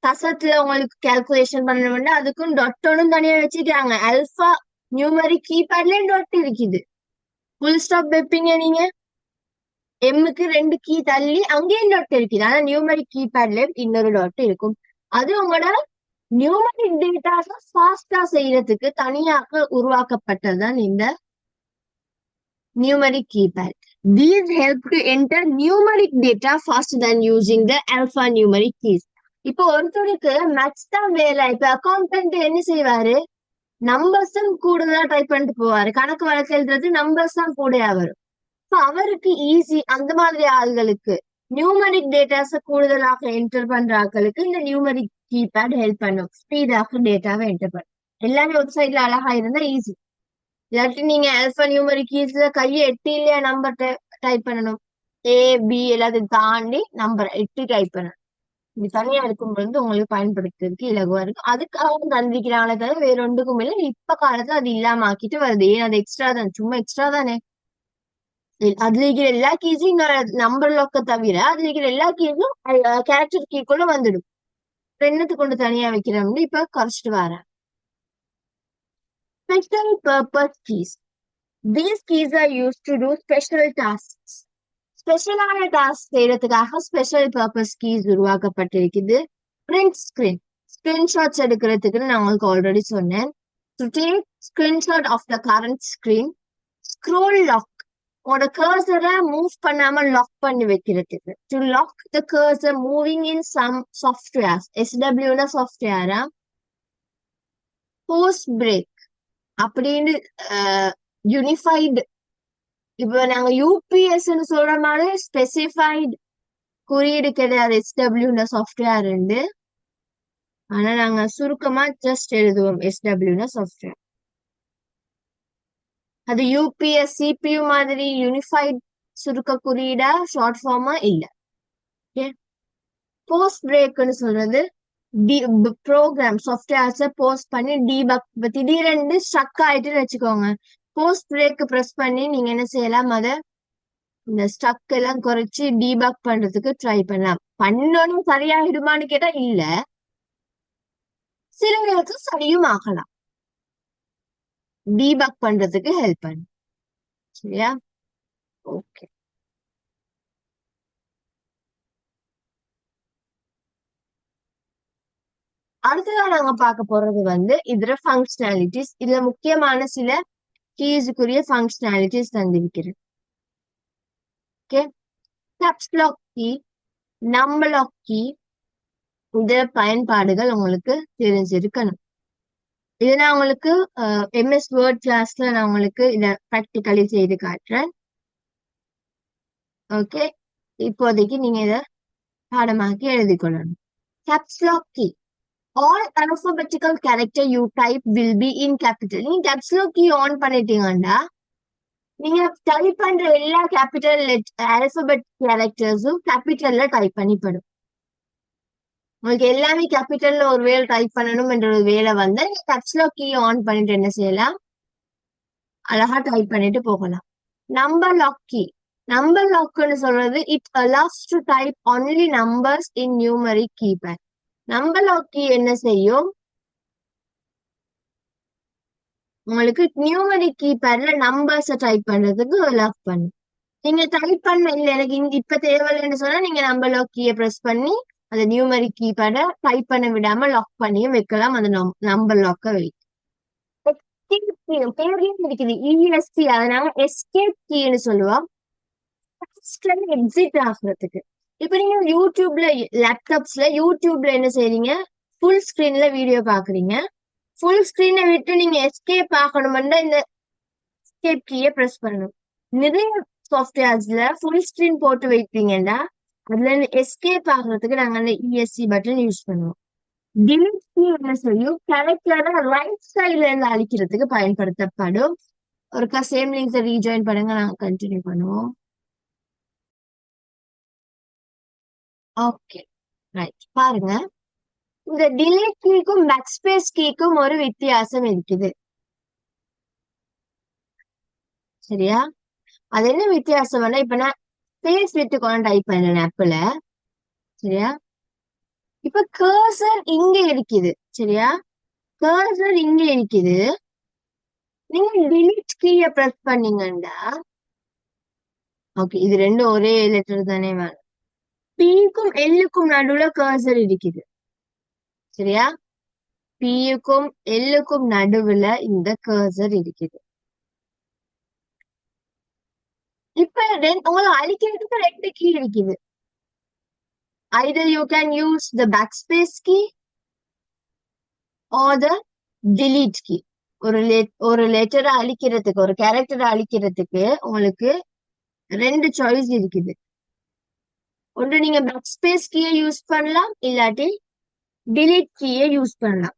தசத்துல உங்களுக்கு கால்குலேஷன் பண்ணணும்னா அதுக்கும் டாட்டோடும் தனியா வச்சிருக்காங்க. அல்பா நியூமரிக் கீபேட்லயும் டாட் இருக்குது. ஃபுல் ஸ்டாப் வைப்பீங்க நீங்க, எம்முக்கு 2 கீ தள்ளி அங்கேயும் டாட் இருக்குது. ஆனா நியூமரிக் கீபேட்ல இன்னொரு டாட் இருக்கும். அது உங்களோட நியூமரிக் டேட்டாஸ ஃபாஸ்டா செய்யறதுக்கு தனியாக உருவாக்கப்பட்டதுதான் இந்த numeric keypad. These help to enter numeric data faster than using the alphanumeric keys. இப்போ ஒருத்தருக்கு மேத்ஸ் தான் வேலை. இப்ப அக்கௌண்டன்ட் என்ன செய்வாரு, நம்பர்ஸ் தான் கூடுதலா டைப் பண்ணிட்டு போவாரு. கணக்கு வழக்கு எழுதுறது நம்பர்ஸ் தான் கூடயா வரும். அவருக்கு ஈஸி. அந்த மாதிரி ஆள்களுக்கு நியூமரிக் டேட்டாஸ கூடுதலாக என்டர் பண்ற ஆட்களுக்கு இந்த நியூமரிக் கீபேட் ஹெல்ப் பண்ணும். ஸ்பீடாக டேட்டாவை என்டர் பண்ணும். எல்லாமே ஒரு சைட்ல அழகா இருந்தா ஈஸி. இல்லாட்டி நீங்க ஆல்பா நியூமரிக் கீஸ்ல கையை எட்டு இல்லையா நம்பர் டைப் பண்ணணும். ஏ பி எல்லாத்தையும் தாண்டி நம்பர் 8 டைப் பண்ணணும். இது தனியா இருக்கும் பொழுது உங்களுக்கு பயன்படுத்துறதுக்கு இலகுவா இருக்கும். அதுக்காக தந்திக்கிறாங்களே தவிர வேற ஒன்றுக்கும் இல்லை. இப்ப காலத்துல அது இல்லாம ஆக்கிட்டு வருது. ஏன் அது எக்ஸ்ட்ரா தான், சும்மா எக்ஸ்ட்ரா தானே. அதுல இருக்கிற எல்லா கீஸும் நம்பர் லொக்க தவிர அதுல இருக்கிற எல்லா கீஸும் கேரக்டர் கீக்குள்ள வந்துடும். என்னத்து கொண்டு தனியா வைக்கிறோம்னு இப்ப குறைச்சிட்டு வரேன். Special purpose keys. These keys are used to do special tasks. ஸ்பெஷலான டாஸ்க் செய்யறதுக்காக ஸ்பெஷல் பர்பஸ் கீஸ் உருவாக்கப்பட்டிருக்குது. பிரிண்ட் ஸ்கிரீன், ஸ்கிரீன்ஷாட்ஸ் எடுக்கிறதுக்கு நான் உங்களுக்கு ஆல்ரெடி சொன்னேன். To take screenshot of the current screen. Scroll lock, உங்களோட கர்சரை மூவ் பண்ணாம லாக் பண்ணி வைக்கிறதுக்கு. To lock the cursor moving in some softwares. எஸ்டபிள்யூல சாஃப்ட்வேரா. போஸ்ட் பிரேக் அப்படின்னு யூனிஃபைடு, இப்ப நாங்க யூபிஎஸ் சொல்ற மாதிரி ஸ்பெசிஃபைடு குறியீடு கிடையாது எஸ்டபிள்யூ சாஃப்ட்வேர் உண்டு. ஆனா நாங்க சுருக்கமா ஜஸ்ட் எழுதுவோம் எஸ்டபிள்யூ சாஃப்ட்வேர். அது யூபிஎஸ் சிபியு மாதிரி யூனிஃபைட் சுருக்க குறியீடா ஷார்ட் ஃபார்மா இல்ல. போஸ்ட் பிரேக்னு சொல்றது ப்ரோக்ராம் சாஃப்ட்வேர்ஸ போஸ்ட் பண்ணி டீபக், திடீரென்று ஸ்ட்ரக் ஆயிட்டுன்னு வச்சுக்கோங்க. போஸ்ட் பிரேக் பிரஸ் பண்ணி நீங்க என்ன செய்யலாம், அத இந்த ஸ்ட்ரக் எல்லாம் குறைச்சு டீபக் பண்றதுக்கு ட்ரை பண்ணலாம். பண்ணணும் சரியாயிடுமான்னு கேட்டா இல்ல, சில நேரத்துக்கு சரியும் ஆகலாம். டீபக் பண்றதுக்கு ஹெல்ப் பண்ணும். சரியா? ஓகே. அடுத்ததான் நாங்க பார்க்க போறது இதுல ஃபங்க்ஷனாலிட்டிஸ். இதுல முக்கியமான சில கீஸுக்குரிய ஃபங்க்ஷனாலிட்டிஸ் தந்திருக்கிறேன். Okay. Caps lock key, number lock key, இந்த பயன்பாடுகள் உங்களுக்கு தெரிஞ்சிருக்கணும். இது நான் உங்களுக்கு எம்எஸ் வேர்ட் கிளாஸ்ல நான் உங்களுக்கு இத ப்ராக்டிகலி செய்து காட்டுறேன். ஓகே. இப்போதைக்கு நீங்க இத பாடமாக்கி எழுதி கொள்ளணும். Caps lock key, all alphabetical character you type will be in capital. நீங்க கேப்ஸ் லாக் கீ ஆன் பண்ணிட்டீங்கன்னா நீங்க டைப் பண்ற எல்லா கேபிட்டல் ஆல்பபெட் கேரக்டர்ஸும் கேபிட்டல்ல டைப் பண்ணிப்படும். உங்களுக்கு எல்லாமே கேபிட்டல்ல ஒரு வேலை டைப் பண்ணணும் என்ற ஒரு வேலை வந்தா நீங்க கேப்ஸ் லாக் கீ ஆன் பண்ணிட்டு என்ன செய்யலாம், அழகா டைப் பண்ணிட்டு போகலாம். நம்பர் லாக் கீ, நம்பர் லாக்னு சொல்றது it allows to type only numbers in numeric keypad. Number lock key என்ன செய்யும், உங்களுக்கு நியூமரிக் கீபேட்ல நம்பர்ஸ் டைப் பண்றதுக்கு லாக் பண்ணு. நீங்க டைப் பண்ண இல்ல எனக்கு இப்ப தேவையில்லைன்னு சொன்னா நீங்க நம்பர் லாக் கீயை பிரஸ் பண்ணி அந்த நியூமரிக் கீபேட டைப் பண்ண விடாம லாக் பண்ணியும் வைக்கலாம். அந்த நம்பர் லாக்க வை. பேர்லயும் இருக்குது இஎஸ்டி, அதனால எஸ்கேப் கீன்னு சொல்லுவோம். எக்ஸிட் ஆகுறதுக்கு. இப்ப நீங்க யூடியூப்ல லேப்டாப்ஸ்ல யூடியூப்ல என்ன செய்றீங்க, ஃபுல் ஸ்கிரீன்ல வீடியோ பாக்குறீங்க. ஃபுல் ஸ்கிரீனை விட்டு நீங்க எஸ்கேப் ஆகணும்னா இந்த எஸ்கேப் கீயை பிரஸ் பண்ணணும். நிறைய சாஃப்ட்வேர்ஸ்ல ஃபுல் ஸ்கிரீன் போட்டு வைப்பீங்கன்னா அதுல இருந்து எஸ்கேப் ஆகுறதுக்கு நாங்க அந்த இஎஸ்சி பட்டன் யூஸ் பண்ணுவோம். டிலீட் கீ என்ன செய்யும், கேரக்டரை ரைட் சைட்ல இருந்து அழிக்கிறதுக்கு பயன்படுத்தப்படும். ஒருக்கா சேம் லிங்க்ஸை ரீஜாயின் பண்ணுங்க, நாங்க கண்டினியூ பண்ணுவோம். ஓகே ரைட், பாருங்க. இந்த டிலீட் கீக்கும் பேக்ஸ்பேஸ் கீக்கும் ஒரு வித்தியாசம் இருக்குது. சரியா? அது என்ன வித்தியாசம்னா, இப்ப நான் ஸ்பேஸ் விட்டு டைப் பண்ணேன் ஆப்பிள. சரியா? இப்ப கர்சர் இங்க இருக்குது. சரியா? கர்சர் இங்க இருக்குது. நீங்க டிலீட் கீய பிரஸ் பண்ணீங்கன்னா, ஓகே இது ரெண்டும் ஒரே லெட்டர் தானே வேணும். பிக்கும் எல்லுக்கும் நடுவுல கர்சர் இருக்குது. சரியா? பிக்கும் எல்லுக்கும் நடுவுல இந்த கர்சர் இருக்குது. இப்ப உங்களை அழிக்கிறதுக்கு ரெண்டு கீ இருக்குது. either you can use the backspace key or the delete key. ஒரு லெட்டரை அழிக்கிறதுக்கு, ஒரு கேரக்டரை அழிக்கிறதுக்கு உங்களுக்கு ரெண்டு சாய்ஸ் இருக்குது. ஒன்று நீங்க பேக்ஸ்பேஸ் கீயை யூஸ் பண்ணலாம், இல்லாட்டி டிலீட் கீயை யூஸ் பண்ணலாம்.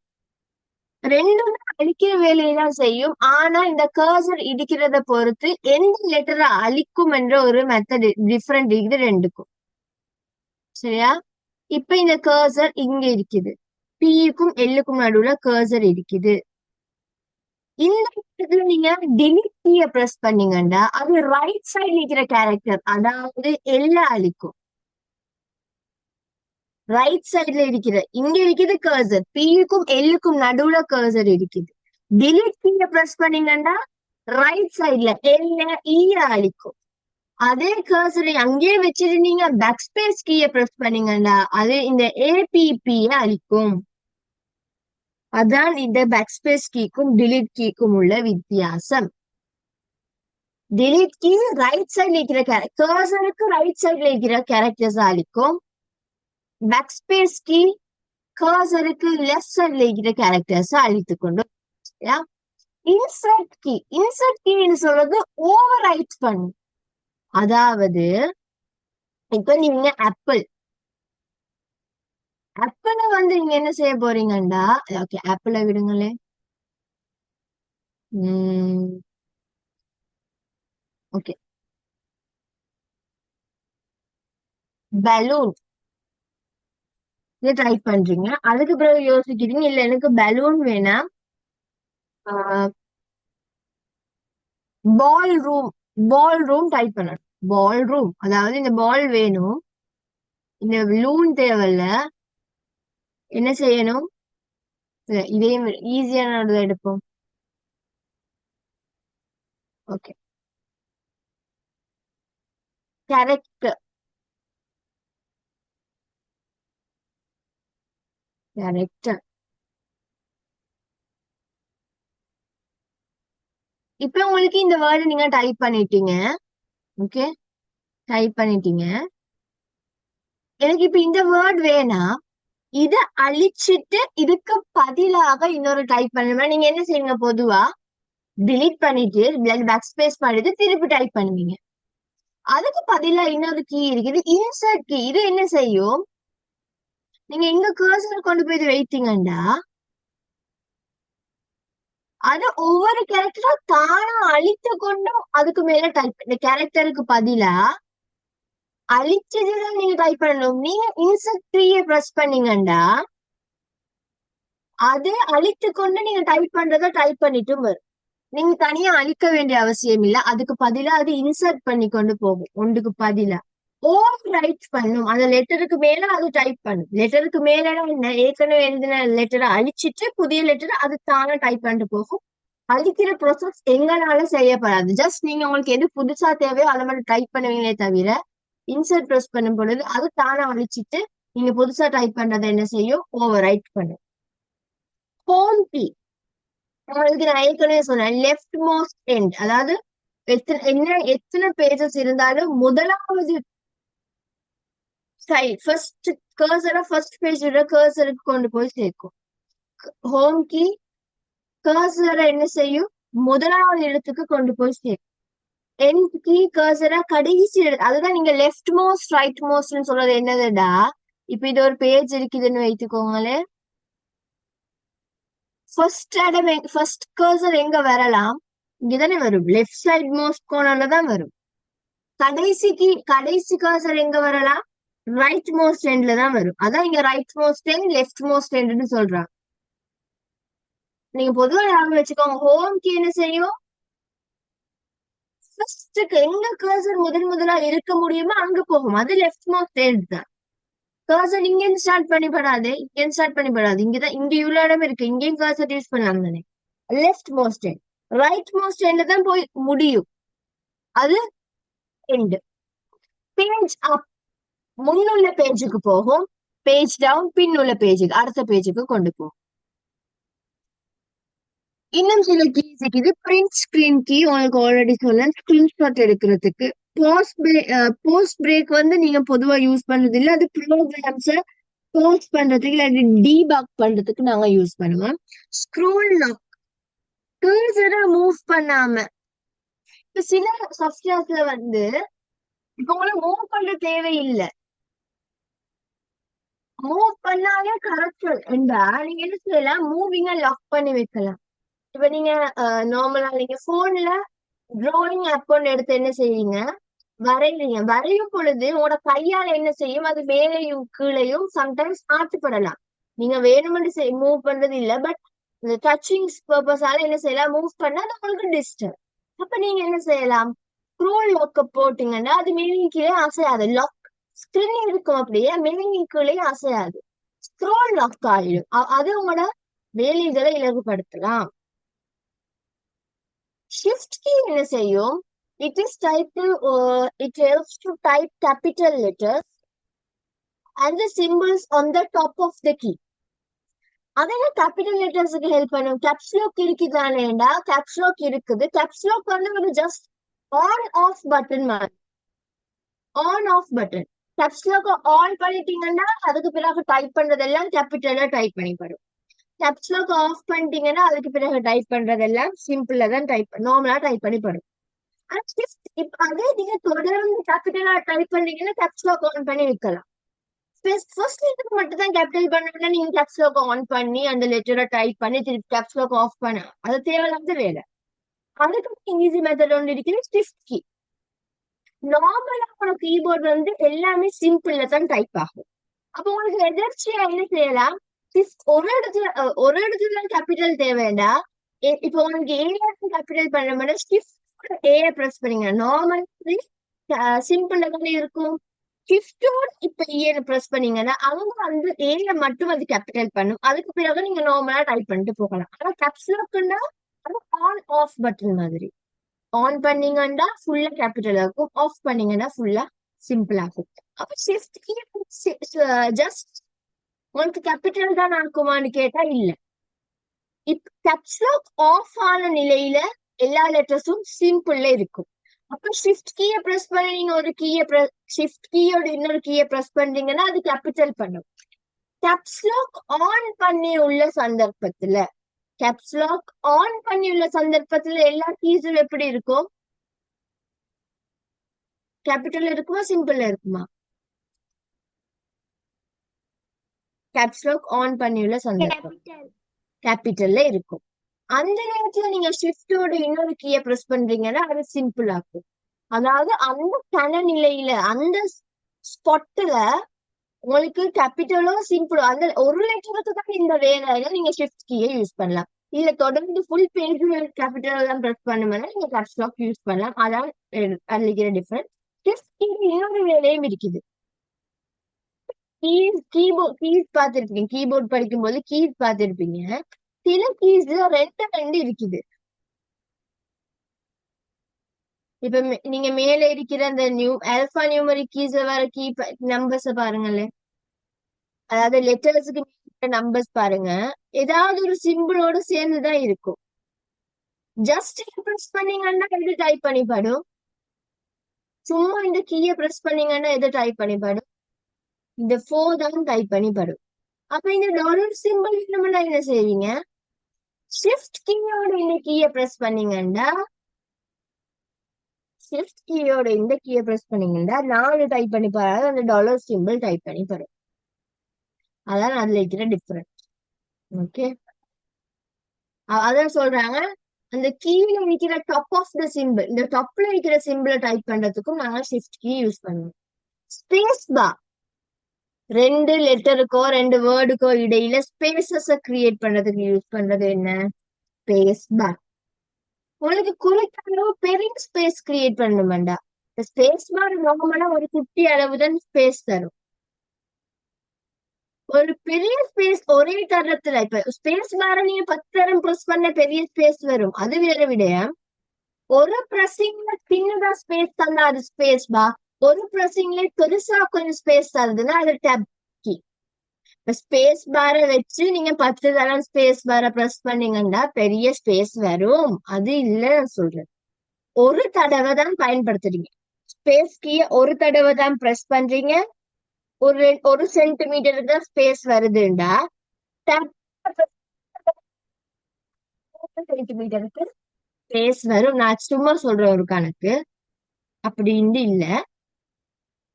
ரெண்டுமே அழிக்கிற வேலையை தான் செய்யும். ஆனா இந்த கர்சர் இடிக்கிறத பொறுத்து எந்த லெட்டரை அழிக்கும் என்ற ஒரு மெத்தட் டிஃப்ரெண்ட் இருக்குது ரெண்டுக்கும். சரியா? இப்ப இந்த கர்சர் இங்க இருக்குது. பிக்கும் எல்லுக்கும் நடுவுல கர்சர் இருக்குது. இந்த இடத்துல நீங்க டிலீட் கீய பிரஸ் பண்ணீங்கன்னா அது ரைட் சைடு இருக்கிற கேரக்டர், அதாவது எல்ல அழிக்கும். ரைட் சைட்ல இருக்கிற இங்க இருக்குது கர்சர், பிக்கும் எல்லுக்கும் நடுவுல கர்சர் இருக்குது. டிலீட் கீய பிரஸ் பண்ணீங்கன்னா ரைட் சைட்ல எல்ல ஈய அழிக்கும். அதே கர்சரை அங்கேயே வச்சிருந்தீங்க பேக்ஸ்பேஸ் கீய பிரஸ் பண்ணீங்கன்னா அது இந்த ஏபிபிய அழிக்கும். அதான் இந்த பேக்ஸ்பேஸ் கீக்கும் டிலீட் கீக்கும் உள்ள வித்தியாசம். டிலீட் கீ ரைட் சைட்ல இருக்கிற கர்சருக்கு ரைட் சைட்ல இருக்கிற கேரக்டர்ஸ் அழிக்கும். பேக்ஸ்பேஸ் கீ கர்சருக்கு லெஃப்ட் சைட்ல இருக்கிற கேரக்டர்ஸ் அழித்து கொண்டு. இன்சர்ட் கீ, இன்சர்ட் கீன்னு சொல்றது ஓவர் ரைட் பண்ணும். அதாவது இப்ப நீங்க ஆப்பிள் நீங்க என்ன செய்ய போறீங்கண்டா, ஓகே ஆப்பிள விடுங்களே. ஓகே பலூன் இதை டைப் பண்றீங்க. அதுக்கு பிறகு யோசிக்கிறீங்க இல்ல எனக்கு பலூன் வேணாம், பால் ரூம், பால் ரூம் டைப் பண்ணணும். பால் ரூம் அதாவது இந்த பால் வேணும், இந்த லூன் தேவையில்ல. என்ன செய்யணும், இதே ஈஸியான எடுப்போம். Okay character, character. இப்ப உங்களுக்கு இந்த வேர்டு நீங்க டைப் பண்ணிட்டீங்க. ஓகே டைப் பண்ணிட்டீங்க. எனக்கு இப்ப இந்த வேர்ட் வேணாம், இத அழிச்சிட்டு இதுக்கு பதிலாக இன்னொரு டைப் பண்ணணும். நீங்க என்ன செய்வீங்க, பொதுவா டிலீட் பண்ணிட்டு பேக் ஸ்பேஸ் பண்ணிட்டு திருப்பி டைப் பண்ணுவீங்க. அதுக்கு பதிலா இன்னொரு கீ இருக்குது, இன்சர்ட் கீ. இது என்ன செய்யும், நீங்க எங்க கர்சர் கொண்டு போய் இது வைத்தீங்கன்னா அது ஒவ்வொரு கேரக்டரா தானா அழித்து கொண்டும் அதுக்கு மேல டைப், இந்த கேரக்டருக்கு பதிலா அழிச்சதுதான் நீங்க டைப் பண்ணணும். நீங்க இன்சர்ட் கீயை பிரஸ் பண்ணீங்கன்னா அது அழித்து கொண்டு நீங்க டைப் பண்றத டைப் பண்ணிட்டும் வரும். நீங்க தனியா அழிக்க வேண்டிய அவசியம் இல்ல. அதுக்கு பதிலா அது இன்சர்ட் பண்ணி கொண்டு போகும். ஒன்றுக்கு பதிலா ஓவர் ரைட் பண்ணும். அந்த லெட்டருக்கு மேல அது டைப் பண்ணும். லெட்டருக்கு மேல என்ன, ஏற்கனவே எழுதின லெட்டரை அழிச்சிட்டு புதிய லெட்டரை அது தானே டைப் பண்ணிட்டு போகும். அழிக்கிற ப்ராசஸ் எங்களால செய்யப்படாது. ஜஸ்ட் நீங்க உங்களுக்கு எது புதுசா தேவையோ அதை மட்டும் டைப் பண்ணுவீங்களே தவிர இன்சர்ட் ப்ரெஸ் பண்ணும் பொழுது அது தானே அழிச்சிட்டு நீங்க புதுசா டைப் பண்றதை என்ன செய்யும், ஓவர் ரைட் பண்ணும். ஹோம் கீ உங்களுக்கு நான் ஏற்கனவே சொன்னேன், லெஃப்ட் மோஸ்ட் எண்ட், அதாவது எத்தனை பேஜஸ் இருந்தாலும் முதலாவது சைட் ஃபர்ஸ்ட் கர்சரை ஃபர்ஸ்ட் பேஜோட கர்சருக்கு கொண்டு போய் சேர்க்கும். ஹோம் கீ கர்சரை என்ன செய்யும், முதலாவது இடத்துக்கு கொண்டு போய் சேர்க்கும். எண்ட் கீ கர்சரை கடைசி அதுதான் நீங்க லெஃப்ட் மோஸ்ட் ரைட் மோஸ்ட்னு சொல்றது என்னதுடா. இப்ப இது ஒரு பேஜ் இருக்குதுன்னு வைத்துக்கோங்களேன். ஃபர்ஸ்ட் கர்சர் எங்க வரலாம், இங்கதானே வரும், லெஃப்ட் சைட் மோஸ்ட் கோர்னர்ல தான் வரும். கடைசி கர்சர் எங்க வரலாம், ரைட் மோஸ்ட் எண்ட்ல தான் வரும். அதான் இங்க right most end left most எண்ட்னு சொல்றாங்க. நீங்க பொதுவா ஞாபகம் வச்சுக்கோங்க, ஹோம் கீ என்ன செய்யும், ஃபர்ஸ்ட்டுக்கு எங்க கர்சர் முதலா இருக்க முடியுமோ அங்க போகும், அது லெஃப்ட் மோஸ்ட் எண்ட் தான். கர்சர் இங்க இருந்து ஸ்டார்ட் பண்ணிப்படாது, இங்க இருந்து ஸ்டார்ட் பண்ணிப்படாது, இங்கதான் இங்க இவ்வளவு இடம் இருக்கு, இங்கேயும் கர்சர் யூஸ் பண்ணலாம் தானே. Left most end right most எண்ட்ல தான் போய் முடியும், அது எண்ட். பேஜ் அப் முன்னுள்ள பேஜுக்கு போகும், பேஜ் டவுன் பின்னுள்ள பேஜுக்கு அடுத்த பேஜுக்கு கொண்டு போகும். இன்னும் சில கீஸ் இருக்குது. பிரிண்ட் ஸ்கிரீன் கீ உங்களுக்கு ஆல்ரெடி சொன்னேன், ஸ்கிரீன்ஷாட் எடுக்கிறதுக்கு. போஸ்ட் பிரேக் வந்து நீங்க பொதுவா யூஸ் பண்றது இல்ல, அது ப்ரோக்ராம்ஸ போஸ்ட் பண்றதுக்கு இல்லாட்டி டீபக் பண்றதுக்கு நாங்க யூஸ் பண்ணுவோம். ஸ்க்ரோல் லாக் கர்சரை மூவ் பண்ணாம, இப்ப சில சாஃப்ட்வேர்ஸ்ல வந்து இப்ப உங்களுக்கு மூவ் பண்ற தேவையில்லை, மூவ் பண்ணாலே கரெக்ட் என்றா நீங்க என்ன செய்யலாம், மூவிங்க லாக் பண்ணி வைக்கலாம். இப்ப நீங்க நார்மலா நீங்க போன்ல டிராயிங் ஆப் ஒன்று எடுத்து என்ன செய்வீங்க, வரைவீங்க. வரையும் பொழுது உங்களோட கையால என்ன செய்யும், அது மேலையும் கீழையும் சம்டைம்ஸ் ஆட்டுப்படலாம். நீங்க வேணுமென்று மூவ் பண்றது இல்ல, பட் இந்த டச்சிங் பர்பஸால என்ன செய்யலாம், மூவ் பண்ணா அது உங்களுக்கு டிஸ்டர்ப். அப்ப நீங்க என்ன செய்யலாம், ஸ்க்ரோல் லாக்க போட்டீங்கன்னா அது மேலையும் கீழே அசையாது, லாக் ஸ்கிரீன் இருக்கும், அப்படியே மேலையும் கீழே அசையாது, ஸ்க்ரோல் லாக் ஆயிடும். அது உங்களோட வேலைகளை இலகுபடுத்தலாம். ஷிஃப்ட் கீ என்ன செய்யும், it is type to it helps to type capital letters and the symbols on the top of the key. அதெல்லாம் கேபிட்டல் லெட்டர்ஸுக்கு ஹெல்ப் பண்ணும். கேப்ஸ் லாக் இருக்குதானேடா, கேப்ஸ் லாக் இருக்குது. கேப்ஸ் லாக் வந்து ஒரு ஜஸ்ட் ஆன் ஆஃப் பட்டன் மாதிரி, on off button. Caps lock on பண்ணிட்டீங்கன்னா அதுக்கு பிறகு டைப் பண்றதெல்லாம் கேபிட்டலா டைப் பண்ணிப்படும். கேப்ஸ் லாக் ஆஃப் பண்ணிட்டீங்கன்னா அதுக்கு பிறகு டைப் பண்றதெல்லாம் சிம்பிளா தான் நார்மலா டைப் பண்ணிப்படும். இப்ப அதே நீங்க தொடர்ந்து கேபிட்டலா டைப் பண்ணீங்கன்னா கேப்ஸ் லாக் ஆன் பண்ணி வைக்கலாம். ஃபர்ஸ்ட் லெட்டர் மட்டும் தான் கேபிட்டல் பண்ணணும்னா நீங்க கேப்ஸ் லாக் ஆன் பண்ணி அந்த லெட்டரை டைப் பண்ணி திருப்பி கேப்ஸ் லாக் ஆஃப் பண்ண, அது தேவையில்லாத வேலை. அதுக்கு ஈஸி மெத்தட் ஒன்று இருக்குது, ஷிஃப்ட் கீ. நார்மலா உங்களோட கீபோர்ட் வந்து எல்லாமே சிம்பிள்ல தான் டைப் ஆகும். அப்ப உங்களுக்கு எதர்ச்சியா என்ன செய்யலாம், ஒரு இடத்துல கேபிட்டல் தேவைண்டா, இப்போ உங்களுக்கு ஏ கேபிட்டல் பண்ண மாதிரி ஷிஃப்ட் ஏ பிரஸ் பண்ணீங்க, நார்மல் சிம்பிள்ல தானே இருக்கும். ஷிஃப்டோட இப்ப ஏன்னு பிரஸ் பண்ணீங்கன்னா அவங்க வந்து ஏல மட்டும் அது கேபிட்டல் பண்ணும், அதுக்கு பிறகு நீங்க நார்மலா டைப் பண்ணிட்டு போகலாம். ஆனா கேப்ஸ் லாக்னா அது ஆன் ஆஃப் பட்டன் மாதிரி, ஆன் பண்ணீங்கன்னா ஃபுல்லா கேபிட்டல் இருக்கும், ஆஃப் பண்ணீங்கன்னா ஃபுல்லா சிம்பிள் ஆகும். அப்ப ஷிஃப்ட் கீ ஜஸ்ட் உங்களுக்கு கேபிட்டல் தான் ஆக்குமான்னு கேட்டா இல்ல. இப்ப கேப்ஸ் லாக் ஆஃப் ஆன நிலையில எல்லா லெட்டர்ஸும் சிம்பிள்ல இருக்கும். அப்ப ஷிஃப்ட் கீயை பிரஸ் பண்ணி நீங்க ஒரு ஷிஃப்ட் கீயோட இன்னொரு கீயை பிரஸ் பண்றீங்கன்னா அது கேபிட்டல் பண்ணும். கேப்ஸ் லாக் ஆன் பண்ணி உள்ள சந்தர்ப்பத்துல கேப்ஸ் லாக் ஆன் பண்ணி உள்ள சந்தர்ப்பத்துல எல்லா கீஸும் எப்படி இருக்கும், கேபிட்டல் இருக்குமா சிம்பிள்ல இருக்குமா? கேப்ஸ் லாக் ஆன் பண்ணி உள்ள சந்தர்ப்பம் கேபிட்டல்ல இருக்கும். அந்த நேரத்துல நீங்க ஷிஃப்டோட இன்னொரு கீயை பிரஸ் பண்றீங்கன்னா அது சிம்பிள் ஆகும். அதாவது அந்த கனநிலையில அந்த ஸ்பாட்ல உங்களுக்கு கேபிட்டலோ சிம்பிளோ அந்த ஒரு லெட்டருக்கு தான் இந்த வேலையில நீங்க ஷிஃப்ட் கீயை யூஸ் பண்ணலாம். இல்ல தொடர்ந்து ஃபுல் பேஜ் கேபிட்டல் எல்லாம் பிரஸ் பண்ணும்போது நீங்க கேப்ஸ் லாக் யூஸ் பண்ணலாம். அதான் அதுல டிஃபரன்ஸ். ஷிஃப்ட் கீ இன்னொரு வேலையும் இருக்குது. கீஸ் பார்த்திருப்பீங்க, கீபோர்ட் படிக்கும் போது கீஸ் பார்த்திருப்பீங்க. சில கீஸ் ரெண்டு இருக்குது. இப்ப நீங்க மேல இருக்கிற அந்த ஆல்பா நியூமரிக் கீஸ்ல வர நம்பர்ஸ் பாருங்களேன். அதாவது லெட்டர்ஸுக்கு நம்பர்ஸ் பாருங்க. ஏதாவது ஒரு சிம்பிளோட சேர்ந்துதான் இருக்கும். ஜஸ்ட் பிரஸ் பண்ணீங்கன்னா எது டைப் பண்ணி படும்? சும்மா இந்த கீயை பிரஸ் பண்ணீங்கன்னா எதை டைப் பண்ணி படும்? இந்த 4 தான் டைப் பண்ணி படும். அப்ப இந்த டாலர் சிம்பிள் நம்ம என்ன செய்வீங்க? ஷிஃப்ட் கீயோட இந்த கீயை பிரஸ் பண்ணீங்கன்னா ஷிஃப்ட் கீயோட இந்த கீயை பிரஸ் பண்ணீங்கன்னா 4 டைப் பண்ணி பாரு, அந்த டாலர் சிம்பிள் டைப் பண்ணி படும். அதான் அதுல இருக்கிற டிஃபரன்ஸ். ஓகே, அதான் சொல்றாங்க. அந்த கீழ இருக்கிற டாப் ஆஃப் த சிம்பிள், இந்த டாப்ல இருக்கிற சிம்பிளை டைப் பண்றதுக்கும் நாங்க ஷிஃப்ட் கீ யூஸ் பண்ணுவோம். ஸ்பேஸ் பார் 2 லெட்டருக்கோ 2 வேர்டுக்கோ இடையில ஸ்பேசஸ் கிரியேட் பண்றதுக்கு யூஸ் பண்றது என்ன? Space bar. உங்களுக்கு குறித்த அளவு பெரிய ஸ்பேஸ் கிரியேட் பண்ணணும்டா. ஸ்பேஸ் பார் நார்மலா ஒரு குட்டி அளவு தான் ஸ்பேஸ் தரும். ஒரு பெரிய ஸ்பேஸ் ஒரே தரத்துல இப்ப ஸ்பேஸ் பார நீங்க 10 தரம் பிரஸ் பண்ண பெரிய ஸ்பேஸ் வரும், அது வேற விடயம். ஒரு பிரஸிங்ல சின்னதா ஸ்பேஸ் தந்தா அது ஸ்பேஸ் பார், ஒரு பிரஸிங்ல பெருசா கொஞ்சம் ஸ்பேஸ் தருதுன்னா அது டேப் கீ. ஸ்பேஸ் பார வச்சு நீங்க 10 தரம் ஸ்பேஸ் பார பிரஸ் பண்ணீங்கன்னா பெரிய ஸ்பேஸ் வரும், அது இல்ல சொல்றேன். ஒரு தடவை தான் பயன்படுத்துறீங்க ஸ்பேஸ் கீய, ஒரு தடவை தான் பிரஸ் பண்றீங்க. ஒரு சென்டிமீட்டருக்கு தான் ஸ்பேஸ் வருதுண்டா சென்டிமீட்டருக்கு ஸ்பேஸ் வரும். நான் சும்மா சொல்றேன் ஒரு கணக்கு, அப்படின்னு இல்ல.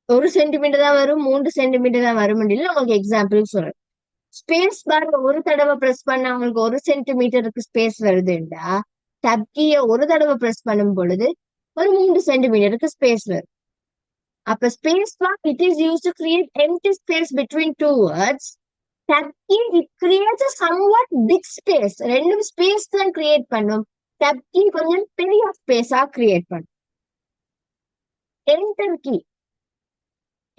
1 சென்டிமீட்டர் தான் வரும், 3 சென்டிமீட்டர் தான் வரும் இல்ல. உங்களுக்கு எக்ஸாம்பிள் சொல்றேன். ஸ்பேஸ் பார் ஒரு தடவை பிரஸ் பண்ண உங்களுக்கு 1 சென்டிமீட்டருக்கு ஸ்பேஸ் வருதுண்டா டப் கீய ஒரு தடவை பிரஸ் பண்ணும் பொழுது ஒரு 3 சென்டிமீட்டருக்கு ஸ்பேஸ் வரும். அப்ப space bar it is use to create empty space between two words. Tab key it creates a somewhat big space. ரெண்டும் ஸ்பேஸ் தான் கிரியேட் பண்ணும். டப் கீ கொஞ்சம் பெரிய ஸ்பேஸா கிரியேட் பண்ணும். என்டர் கீ,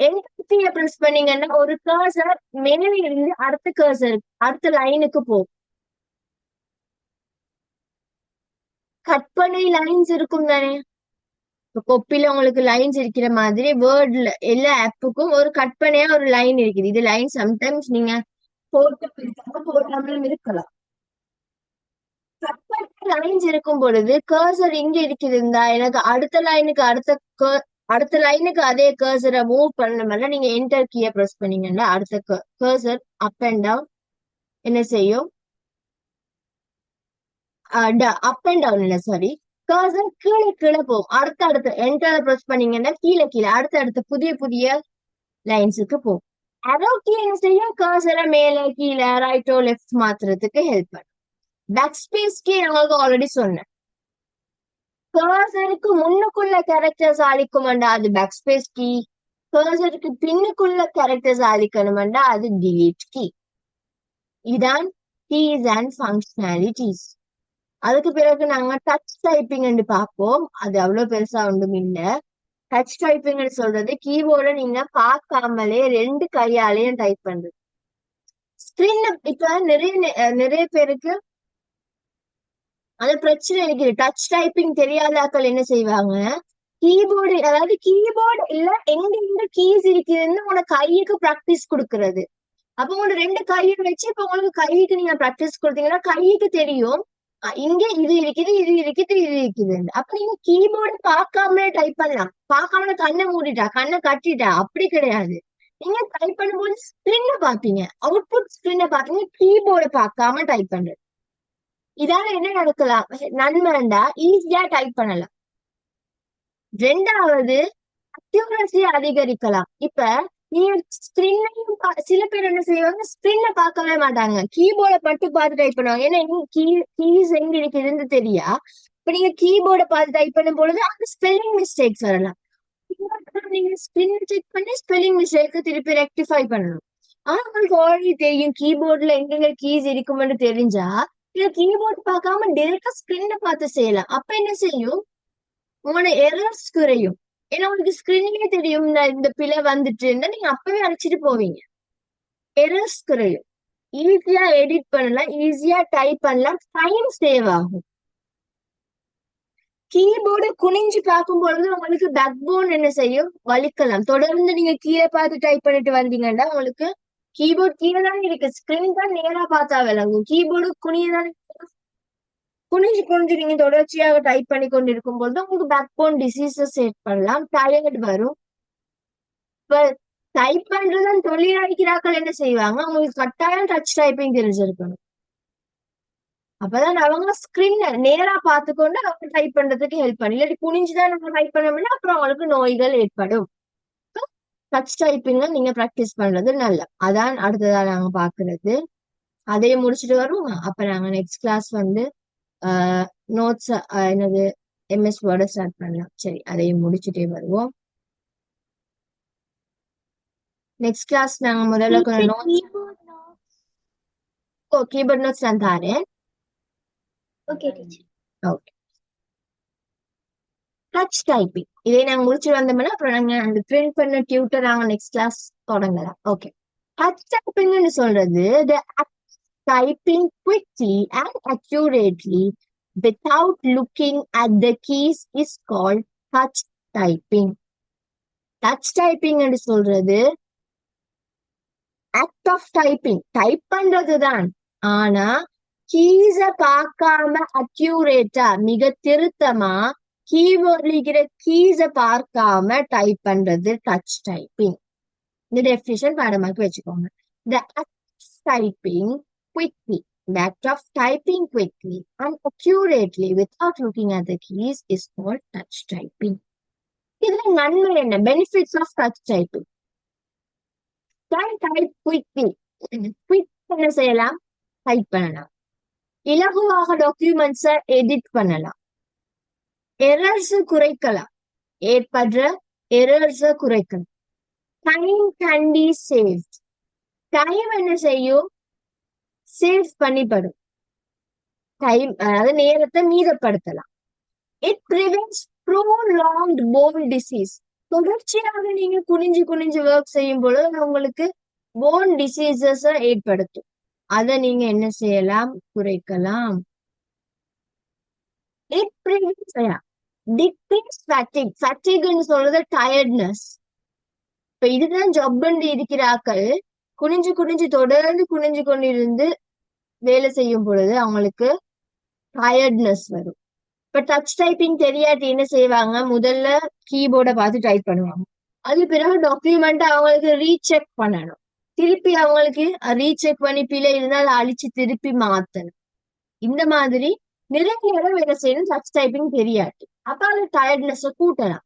என்டர் கீயை பிரஸ் பண்ணீங்கன்னா ஒரு கர்சர் மேலே இருந்து அடுத்த கர்சர் அடுத்த லைனுக்கு போகும். கற்பனை லைன்ஸ் இருக்கும் தானே. இப்ப கொப்பில உங்களுக்கு லைன்ஸ் இருக்கிற மாதிரி வேர்ட்ல எல்லா ஆப்புக்கும் ஒரு கற்பனையா ஒரு லைன் இருக்குது. இது லைன் சம்டைம்ஸ் நீங்க போட்டு போடாமலும் இருக்கலாம். கற்பனை லைன்ஸ் இருக்கும் பொழுது கர்சர் இங்க இருக்குதுந்தா எனக்கு அடுத்த லைனுக்கு அதே கர்சரை மூவ் பண்ணணும்னா நீங்க என்டர் கீயை பிரஸ் பண்ணீங்கன்னா அடுத்த கர்சர் அப் அண்ட் டவுன் என்ன செய்யும்? அப் அண்ட் டவுன் இல்ல சாரி, கர்சர் கீழே கீழே போகும். அடுத்த என்டர் பிரஸ் பண்ணீங்கன்னா கீழே கீழே அடுத்த புதிய புதிய லைன்ஸுக்கு போகும். அரோ கீ என்ன செய்யும்? கர்சரை மேலே கீழே ரைட்டோ லெஃப்ட் மாத்துறதுக்கு ஹெல்ப் பண்ணும். பேக் ஸ்பேஸ் கீ உங்களுக்கு ஆல்ரெடி சொன்னேன். கர்சருக்கு முன்னுக்குள்ள கேரக்டர்ஸ் அழிக்கும்டா அது பேக் ஸ்பேஸ் கீ. கர்சருக்கு பின்னுக்குள்ள கேரக்டர்ஸ் அழிக்கணும்டா அது டிலீட் கீ. இதான் கீஸ் அண்ட் ஃபங்க்ஷனாலிட்டிஸ். அதுக்கு பிறகு நாங்க டச் டைப்பிங் பார்ப்போம். அது அவ்வளவு பெருசா ஒன்றும் இல்ல. டச் டைப்பிங் சொல்றது கீபோர்ட நீங்க பார்க்காமலே 2 கையாலையும் டைப் பண்றது. ஸ்கிரீன்ல இப்ப நிறைய பேருக்கு அது பிரச்சனை இருக்குது. டச் டைப்பிங் தெரியாத ஆட்கள் என்ன செய்வாங்க? கீபோர்டு அதாவது கீபோர்டு இல்ல எங்க கீஸ் இருக்குதுன்னு உனக்கு கையுக்கு ப்ராக்டிஸ் கொடுக்கறது. அப்ப உங்களோட 2 கையும் வச்சு இப்ப உங்களுக்கு கைக்கு நீங்க ப்ராக்டிஸ் கொடுத்தீங்கன்னா கைக்கு தெரியும் இங்க இது இருக்குது இது இருக்குது இது இருக்குது. அப்ப நீங்க கீபோர்டு பார்க்காமலே டைப் பண்ணலாம். பார்க்காம கண்ணை மூடிட்டா கண்ணை கட்டிட்டா அப்படி கிடையாது. நீங்க டைப் பண்ணும்போது ஸ்கிரீன்ல பாப்பீங்க, அவுட்புட் ஸ்கிரீன்ல பாப்பீங்க, கீபோர்டு பார்க்காம டைப் பண்றது. இதால என்ன நடக்கலாம்? நன்மைண்டா ஈஸியா டைப் பண்ணலாம். 2வது அக்யூரசி அதிகரிக்கலாம். இப்ப நீங்க ஸ்கிரீன்லையும் சில பேர் என்ன செய்வாங்க, ஸ்கிரீன்ல பார்க்கவே மாட்டாங்க, கீபோர்டை மட்டும் பார்த்து டைப் பண்ணுவாங்க. ஏன்னா கீஸ் எங்க இருக்குதுன்னு தெரியா. இப்ப நீங்க கீபோர்டை பார்த்து டைப் பண்ணும் பொழுது அந்த ஸ்பெல்லிங் மிஸ்டேக்ஸ் வரலாம். நீங்க ஸ்கிரீன் செக் பண்ணி ஸ்பெல்லிங் மிஸ்டேக் திருப்பி ரெக்டிஃபை பண்ணணும். ஆனா உங்களுக்கு ஆல்ரெடி தெரியும் கீபோர்ட்ல எங்கெங்க கீஸ் இருக்கும்னு தெரிஞ்சா இல்ல கீபோர்ட் பார்க்காம டைரக்டா ஸ்கிரீன்ல பார்த்து செய்யலாம். அப்ப என்ன செய்யும்? உங்களோட எரர்ஸ் குறையும். ஏன்னா உங்களுக்கு ஸ்கிரீன்லயே தெரியும் இந்த பிழை வந்துட்டு இருந்தா நீங்க அப்பவே அழைச்சிட்டு போவீங்க. எரர்ஸ் குறையும், ஈஸியா எடிட் பண்ணலாம், ஈஸியா டைப் பண்ணலாம், டைம் சேவ் ஆகும். கீபோர்டு குனிஞ்சு பார்க்கும் பொழுது உங்களுக்கு பேக் போன் என்ன செய்யும், வலிக்கலாம். தொடர்ந்து நீங்க கீழே பார்த்து டைப் பண்ணிட்டு வந்தீங்கன்னா உங்களுக்கு கீபோர்ட் கீழே தானே இருக்கு, ஸ்கிரீன் தான் நேரா பார்த்தா விளங்கும். கீபோர்டு குனியதானே, குனிஞ்சு குனிஞ்சு நீங்க தொடர்ச்சியாக டைப் பண்ணி கொண்டு இருக்கும் பொழுது உங்களுக்கு பேக் போன் டிசீசஸ் ஏற்படலாம், டயர்ட் வரும். இப்ப டைப் பண்றதுன்னு தொழிலாளிக்கிறாக்கள் என்ன செய்வாங்க, உங்களுக்கு கட்டாயம் டச் டைப்பிங் தெரிஞ்சிருக்கணும். அப்பதான் அவங்க ஸ்கிரீன்ல நேரா பார்த்துக்கொண்டு அவங்க டைப் பண்றதுக்கு ஹெல்ப் பண்ணி, இல்லாட்டி குனிஞ்சுதான் நம்ம டைப் பண்ண முடியும், அப்புறம் அவங்களுக்கு நோய்கள் ஏற்படும். டச் டைப்பிங்க நீங்க பிராக்டிஸ் பண்றது நல்ல. அதான் அடுத்ததா நாங்க பாக்குறது. அதையே முடிச்சுட்டு வருவோம். அப்ப நாங்க நெக்ஸ்ட் கிளாஸ் வந்து நோட்ஸ் என்னது MS வேர்டை ஸ்டார்ட் பண்ணலாம். சரி, அதையும் முடிச்சுட்டே வருவோம். நெக்ஸ்ட் கிளாஸ் நாங்க முதல்ல நோட்ஸ், கீபோர்ட் நோட்ஸ் நான் தாரேன். Okay teacher. Okay, touch typing இதை நாங்க முடிச்சுட்டு வந்தோம்னா அப்புறம் நாங்க அந்த பிரிண்ட் பண்ண டியூட்டர் நாங்க நெக்ஸ்ட் கிளாஸ் தொடங்கலாம். ஓகே, டச் டைப்பிங்னு சொல்றது the act of typing quickly and accurately without looking at the keys is called touch typing. Touch typing என்று சொல்றது ஆக்ட் ஆஃப் டைப்பிங், டைப் பண்றதுதான். ஆனா கீஸ பார்க்காம அக்யூரேட்டா மிக திருத்தமா கீபோர்ட்ல இருக்கிற கீஸ பார்க்காம டைப் பண்றது டச் டைப்பிங். இந்த டெஃபினிஷன் பாடமாக்கி வச்சுக்கோங்க. The act of typing quickly, the act of typing quickly and accurately without looking at the keys is called touch typing. இதுல நன்மை என்ன, benefits of touch typing? Can type quickly. Quick என்ன செய்யலாம், டைப் பண்ணலாம். இலகுவாக டாக்குமெண்ட்ஸை எடிட் பண்ணலாம். எரர்ஸ் குறைக்கலாம், ஏற்படுற எரர்ஸ குறைக்கலாம். Time can be saved, time என்ன செய்யும், சேவ் பண்ணிப்படும். டைம் அதாவது நேரத்தை மீதப்படுத்தலாம். இட் பிரிவென்ட்ஸ் ப்ரோலாங்ட் போன் டிசீஸ், தொடர்ச்சியாக நீங்க குனிஞ்சு குனிஞ்சு ஒர்க் செய்யும் பொழுது உங்களுக்கு போன் டிசீசஸ் ஏற்படுத்தும். அதை நீங்க என்ன செய்யலாம், குறைக்கலாம். இட் பிரிவென்ட்ஸ் டிக்ரீஸ் ஃபேட்டிக், ஃபேட்டிக்னு சொல்றது டயர்ட்னஸ். இப்ப இதுதான் ஜப்னு இருக்கிறாக்கள் குனிஞ்சு குனிஞ்சு தொடர்ந்து குனிஞ்சு கொண்டிருந்து வேலை செய்யும் பொழுது அவங்களுக்கு டயர்ட்னஸ் வரும். இப்ப டச் டைப்பிங் தெரியாட்டி என்ன செய்வாங்க, முதல்ல கீபோர்டை பார்த்து டைப் பண்ணுவாங்க. அது பிறகு டாக்குமெண்ட் அவங்களுக்கு ரீசெக் பண்ணணும், திருப்பி அவங்களுக்கு ரீசெக் பண்ணி பிழை இருந்தால் அழிச்சு திருப்பி மாத்தணும். இந்த மாதிரி நிறைய நேரம் வேலை செய்யணும் டச் டைப்பிங் தெரியாட்டி. அப்ப அது டயர்ட்னஸ் கூட்டலாம்.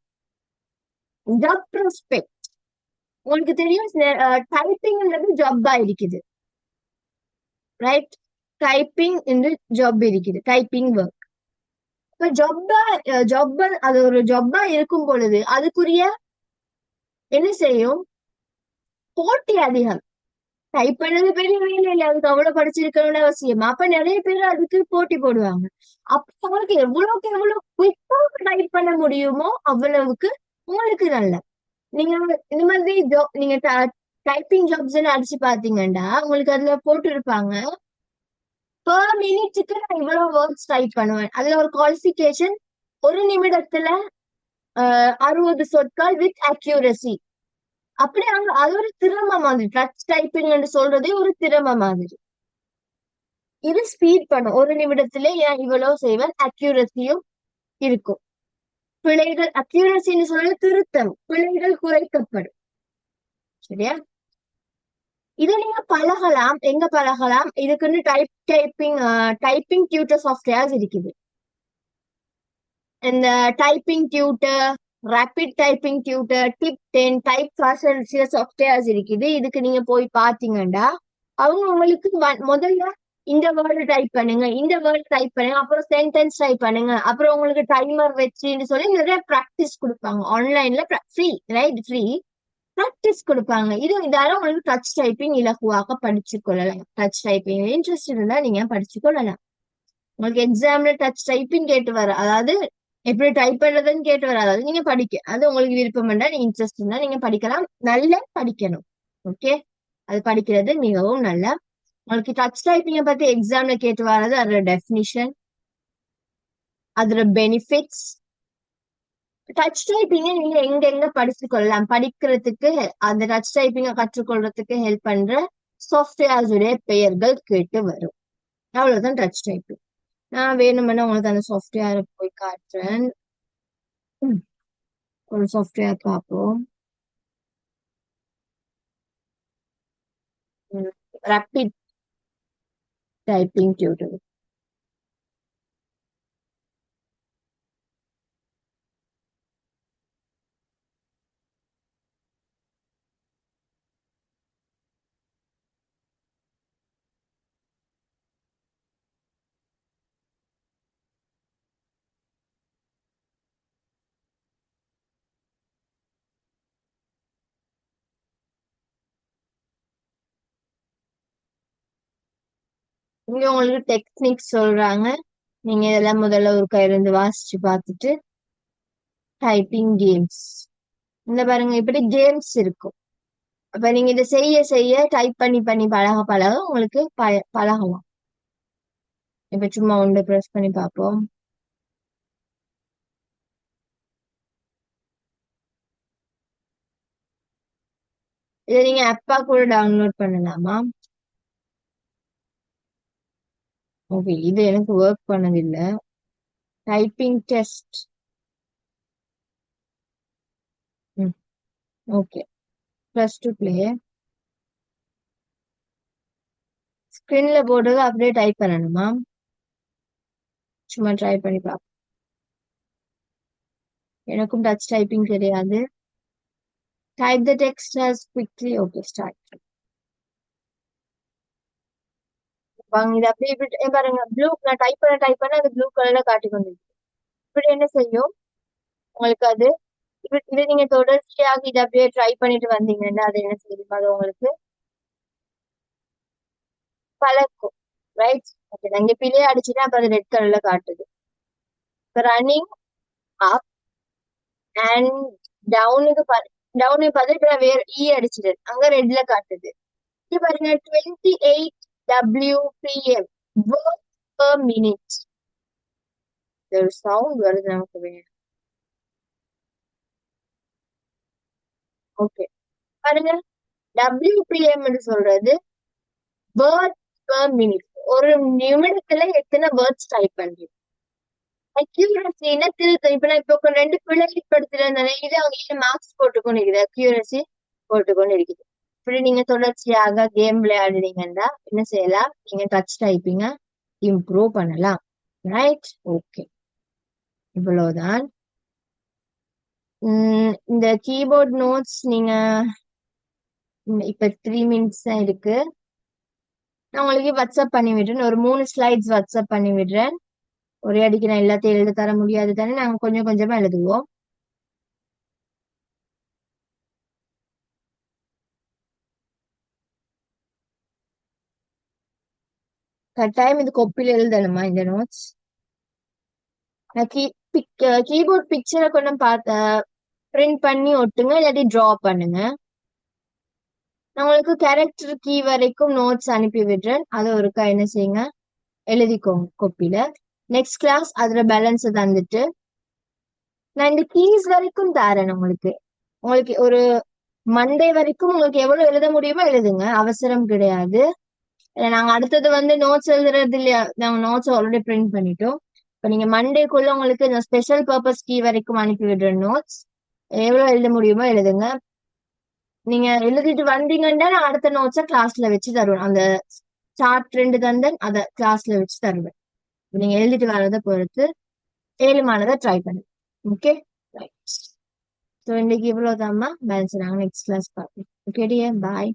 ஜப் ப்ராஸ்பெக்ட், உங்களுக்கு தெரியும் டைப்பிங்ன்றது ஜப்பா இருக்குது, ரைட்? டைப்பிங் என்று ஜப் இருக்குது, டைப்பிங் ஒர்க். இப்ப ஜப்பா அது ஒரு ஜப்பா இருக்கும் பொழுது அதுக்குரிய என்ன செய்யும், போட்டி அதிகம். டைப் பண்ணது பெரிய வேலை இல்லை, அதுக்கு அவ்வளவு படிச்சிருக்கணும்னு அவசியம். அப்ப நிறைய பேர் அதுக்கு போட்டி போடுவாங்க. அப்ப அவங்களுக்கு எவ்வளவுக்கு எவ்வளவு குயிக்கா டைப் பண்ண முடியுமோ அவ்வளவுக்கு உங்களுக்கு நல்ல. நீங்க இந்த மாதிரி நீங்க டைப்பிங் ஜாப்ஸ் அடிச்சு பாத்தீங்கன்னா உங்களுக்கு அதுல போட்டு இருப்பாங்க பெர் மினிட்டுக்கு நான் இவ்வளவு வேர்ட்ஸ் டைப் பண்ணுவேன். அதுல ஒரு குவாலிஃபிகேஷன், ஒரு நிமிடத்துல 60 சொற்கள் வித் அக்யூரசி. அப்படி அங்க அது ஒரு திறமை மாதிரி, டச் டைப்பிங் சொல்றதே ஒரு திறமை மாதிரி. இது ஸ்பீட் பண்ணும், ஒரு நிமிடத்துல ஏன் இவ்வளவு செய்வேன், அக்யூரசியும் இருக்கும். பிழைகள், அக்யூரசின்னு சொல்றது திருத்தம், பிழைகள் குறைக்கப்படும். சரியா? இதை நீங்க பழகலாம். எங்க பழகலாம், இதுக்குன்னு டைப்பிங் டியூட்டர் சாஃப்ட்வேர்ஸ் இருக்குது. இந்த typing tutor, rapid typing tutor, tip 10, type faster சில சாஃப்ட்வேர்ஸ் இருக்குது. இதுக்கு நீங்க போய் பாத்தீங்கன்னா அவங்க உங்களுக்கு முதல்ல இந்த வேர்டு டைப் பண்ணுங்க, இந்த வேர்டு டைப் பண்ணுங்க, அப்புறம் சென்டென்ஸ் டைப் பண்ணுங்க, அப்புறம் உங்களுக்கு டைமர் வச்சுன்னு சொல்லி நிறைய ப்ராக்டிஸ் கொடுப்பாங்க. ஆன்லைன்ல ஃப்ரீ, ரைட்? ஃப்ரீ ப்ராக்டிஸ் கொடுப்பாங்க. இதால உங்களுக்கு டச் டைப்பிங் இலகுவாக படிச்சு கொள்ளலாம். டச் டைப்பிங் இன்ட்ரெஸ்ட் இருந்தா நீங்க படிச்சு கொள்ளலாம். உங்களுக்கு எக்ஸாம்ல டச் டைப்பிங் கேட்டு வர, அதாவது எப்படி டைப் பண்றதுன்னு கேட்டு வர, அதாவது நீங்க படிக்க, அது உங்களுக்கு விருப்பம் இருந்தா, நீங்க இன்ட்ரெஸ்ட் இருந்தா நீங்க படிக்கலாம். நல்லா படிக்கணும். ஓகே, அது படிக்கிறது மிகவும் நல்ல. உங்களுக்கு டச் டைப்பிங்க பத்தி எக்ஸாம்ல கேட்டு வர்றது அதோட டெஃபினிஷன், அதோட பெனிஃபிட்ஸ். டச் டைப்பிங்க நீங்க எங்க எங்க படிச்சு கொள்ளலாம், படிக்கிறதுக்கு அந்த டச் டைப்பிங்க கற்றுக்கொள்றதுக்கு ஹெல்ப் பண்ற சாஃப்ட்வேர்ஸ் உடைய பெயர்கள் கேட்டு வரும். அவ்வளவுதான் டச் டைப்பிங். நான் வேணுமென்னா உங்களுக்கு அந்த சாஃப்ட்வேரை போய் காட்டுறேன். ஒரு சாஃப்ட்வேர் பார்ப்போம். Rapid typing tutor. இங்க உங்களுக்கு டெக்னிக் சொல்றாங்க. நீங்க இதெல்லாம் முதல்ல ஒரு கையிலிருந்து வாசிச்சு பார்த்துட்டு டைப்பிங் கேம்ஸ் இந்த பாருங்க இப்படி கேம்ஸ் இருக்கும். அப்ப நீங்க இதை செய்ய செய்ய டைப் பண்ணி பண்ணி பழக பழக உங்களுக்கு பழகலாம். இப்ப சும்மா ஒன்று ப்ரெஸ் பண்ணி பார்ப்போம். இதை நீங்க அப்பா கூட டவுன்லோட் பண்ணலாமா? ஓகே, இது எனக்கு ஒர்க் பண்ணதில்லை. Typing test. Okay, plus two play. ஸ்கிரீன்ல போடுறது அப்படியே டைப் பண்ணணுமா? சும்மா ட்ரை பண்ணி பார்ப்போம். எனக்கும் டச் டைப்பிங் தெரியாது. டைப் த text as quickly. Okay, start. வாங்க, இது அப்படியே பாருங்க, ப்ளூ. நான் டைப் பண்ண அது ப்ளூ கலர்ல காட்டி கொண்டிருக்கு. இப்படி என்ன செய்யும் உங்களுக்கு அது? இது நீங்க தொடர்ச்சியாக இதை அப்படியே ட்ரை பண்ணிட்டு வந்தீங்கன்னா அது என்ன செய்யும்? அது உங்களுக்கு பழக்கும். ரைட்? ஓகே, நான் இங்க பிள்ளைய அடிச்சுட்டா அப்ப அது ரெட் கலர்ல காட்டுது. ரன்னிங் அப் அண்ட் டவுனுக்கு டவுனுக்கு பார்த்து இப்ப நான் வேற அடிச்சிட்டேன், அங்க ரெட்ல காட்டுது. இது பாருங்க, 28 WPM words per minute. ஒரு சவுண்ட் வருது நமக்கு வேணும். ஓகே, பாருங்க, WPM சொல்றது வேர்ட்ஸ் பெர் மினிட். ஒரு நிமிடத்துல எத்தனை வேர்ட்ஸ் டைப் பண்றீங்க. அக்யூரசின்னா திருத்தம். இப்ப நான் இப்ப ரெண்டு பிள்ளை படுத்துறதுனால இது அவங்க மார்க்ஸ் போட்டுக்கொண்டு இருக்குது, அக்யூரசி போட்டுக்கொண்டு இருக்குது. இப்படி நீங்க தொடர்ச்சியாக கேம் விளையாடுறீங்கன்னா என்ன செய்யலாம்? நீங்க டச் டைப்பிங்க இம்ப்ரூவ் பண்ணலாம். ரைட்? ஓகே, இவ்வளவுதான். இந்த கீபோர்ட் நோட்ஸ் நீங்க இப்ப 3 மினிட்ஸ் தான் இருக்கு. நான் உங்களுக்கு வாட்ஸ்அப் பண்ணி விடுறேன். ஒரு 3 ஸ்லைட்ஸ் வாட்ஸ்அப் பண்ணி விடுறேன். ஒரே அடிக்கு நான் எல்லாத்தையும் எழுத தர முடியாது தானே, நாங்க கொஞ்சம் கொஞ்சமா எழுதுவோம். கட்டாயம் இது கொப்பில எழுதணுமா இந்த நோட்ஸ்? நான் கீபோர்ட் பிக்சரை கொஞ்சம் பார்த்த பிரிண்ட் பண்ணி ஒட்டுங்க, இல்லாட்டி டிரா பண்ணுங்க. நான் உங்களுக்கு கேரக்டர் கீ வரைக்கும் நோட்ஸ் அனுப்பி விடுறேன். அதை ஒருக்கா என்ன செய்யுங்க, எழுதிக்கோங்க கொப்பில. நெக்ஸ்ட் கிளாஸ் அதுல பேலன்ஸ் தந்துட்டு நான் இந்த கீஸ் வரைக்கும் தரேன் உங்களுக்கு. உங்களுக்கு ஒரு மண்டே வரைக்கும் உங்களுக்கு எவ்வளவு எழுத முடியுமோ எழுதுங்க, அவசரம் கிடையாது. நாங்க அடுத்தது நோட்ஸ் எழுதுறது இல்லையா, நாங்க நோட்ஸ் ஆல்ரெடி பிரிண்ட் பண்ணிட்டோம். இப்ப நீங்க மண்டேக்குள்ள உங்களுக்கு இந்த ஸ்பெஷல் பர்பஸ் கீ வரைக்கும் அனுப்பி விடுற நோட்ஸ் எவ்வளவு எழுத முடியுமோ எழுதுங்க. நீங்க எழுதிட்டு வந்தீங்கன்னா நான் அடுத்த நோட்ஸை கிளாஸ்ல வச்சு தருவேன். அந்த சார்ட் 2 தந்தன் அதை கிளாஸ்ல வச்சு தருவேன். நீங்க எழுதிட்டு வர்றதை பொறுத்து 7 மானதை ட்ரை பண்ணுங்க. Okay, right. ஸோ இன்னைக்கு இவ்வளவுதாம்மா. பேலன்ஸ் நாங்க நெக்ஸ்ட் கிளாஸ் பார்ப்போம். ஓகே டியர், பாய்.